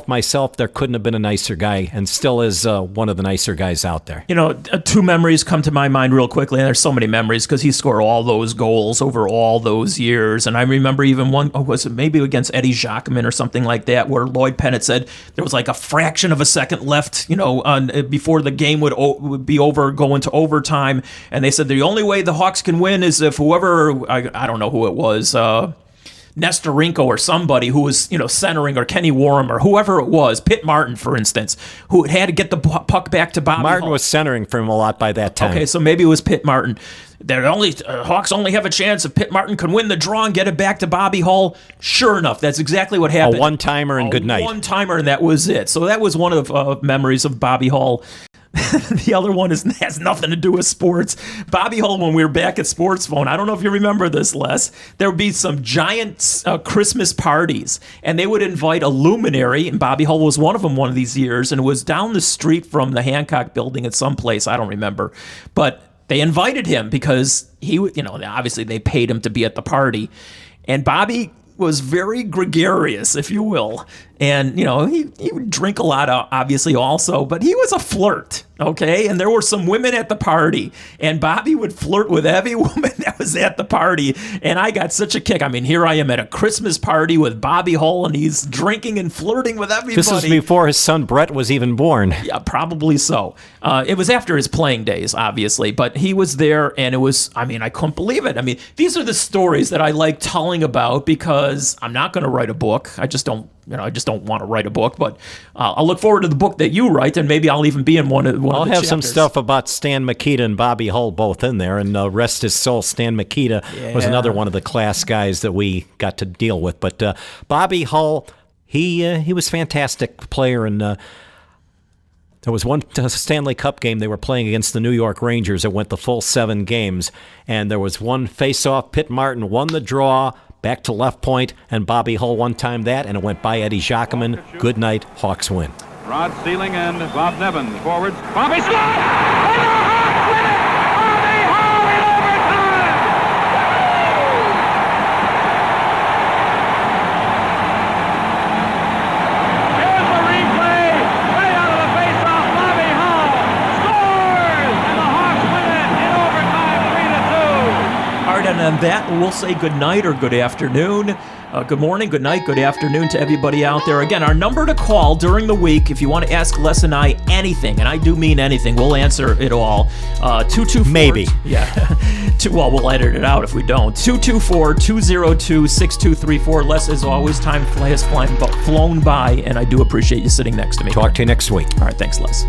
myself, there couldn't have been a nicer guy, and still is one of the nicer guys out there. 2 memories come to my mind real quickly, and there's so many memories because he scored all those goals over all those years. And I remember even one, was it maybe against Eddie Jacquemin or something like that, where Lloyd Pennant said there was like a fraction of a second left, before the game would be over, go into overtime. And they said the only way the Hawks can win is if whoever, I don't know who it was, Nestorenko or somebody who was, centering, or Kenny Warham or whoever it was, Pitt Martin, for instance, who had to get the puck back to Bobby Martin Hull. was centering for him a lot by that time. Okay, so maybe it was Pitt Martin. Hawks only have a chance if Pitt Martin can win the draw and get it back to Bobby Hull. Sure enough, that's exactly what happened. A one-timer and good night. A one-timer, and that was it. So that was one of memories of Bobby Hull. The other one has nothing to do with sports. Bobby Hull, when we were back at Sports Phone, I don't know if you remember this, Les, there would be some giant Christmas parties, and they would invite a luminary, and Bobby Hull was one of them one of these years, and it was down the street from the Hancock building at some place, I don't remember, but they invited him because he, obviously they paid him to be at the party, and Bobby was very gregarious, if you will. And, he would drink a lot, obviously, also, but he was a flirt, okay? And there were some women at the party, and Bobby would flirt with every woman that was at the party, and I got such a kick. I mean, here I am at a Christmas party with Bobby Hull, and he's drinking and flirting with everybody. This was before his son Brett was even born. Yeah, probably so. It was after his playing days, obviously, but he was there, and it was, I couldn't believe it. These are the stories that I like telling about because I'm not going to write a book. I just don't want to write a book, but I'll look forward to the book that you write, and maybe I'll even be in one of the I'll have chapters. some stuff about Stan Mikita and Bobby Hull both in there, and rest his soul, Stan Mikita was another one of the class guys that we got to deal with. But Bobby Hull, he was a fantastic player, and there was one Stanley Cup game they were playing against the New York Rangers that went the full 7 games, and there was one face-off. Pitt Martin won the draw, back to left point, and Bobby Hull one time that, and it went by Eddie Jacquemin. Good night, Hawks win. Rod Sealing and Bob Nevin forwards. Bobby scores! And the Hawks win it! Bobby Hull in overtime! Here's the replay. Way out of the face-off, Bobby Hull scores! And the Hawks win it in overtime, 3-2. All right, and on that, we'll say good night or good afternoon. Good morning, good night, good afternoon to everybody out there. Again, our number to call during the week, if you want to ask Les and I anything, and I do mean anything, we'll answer it all. 224... Maybe. Yeah. Well, we'll edit it out if we don't. 224-202-6234. Les, as always, time has flown by, and I do appreciate you sitting next to me. Talk to you next week. All right, thanks, Les.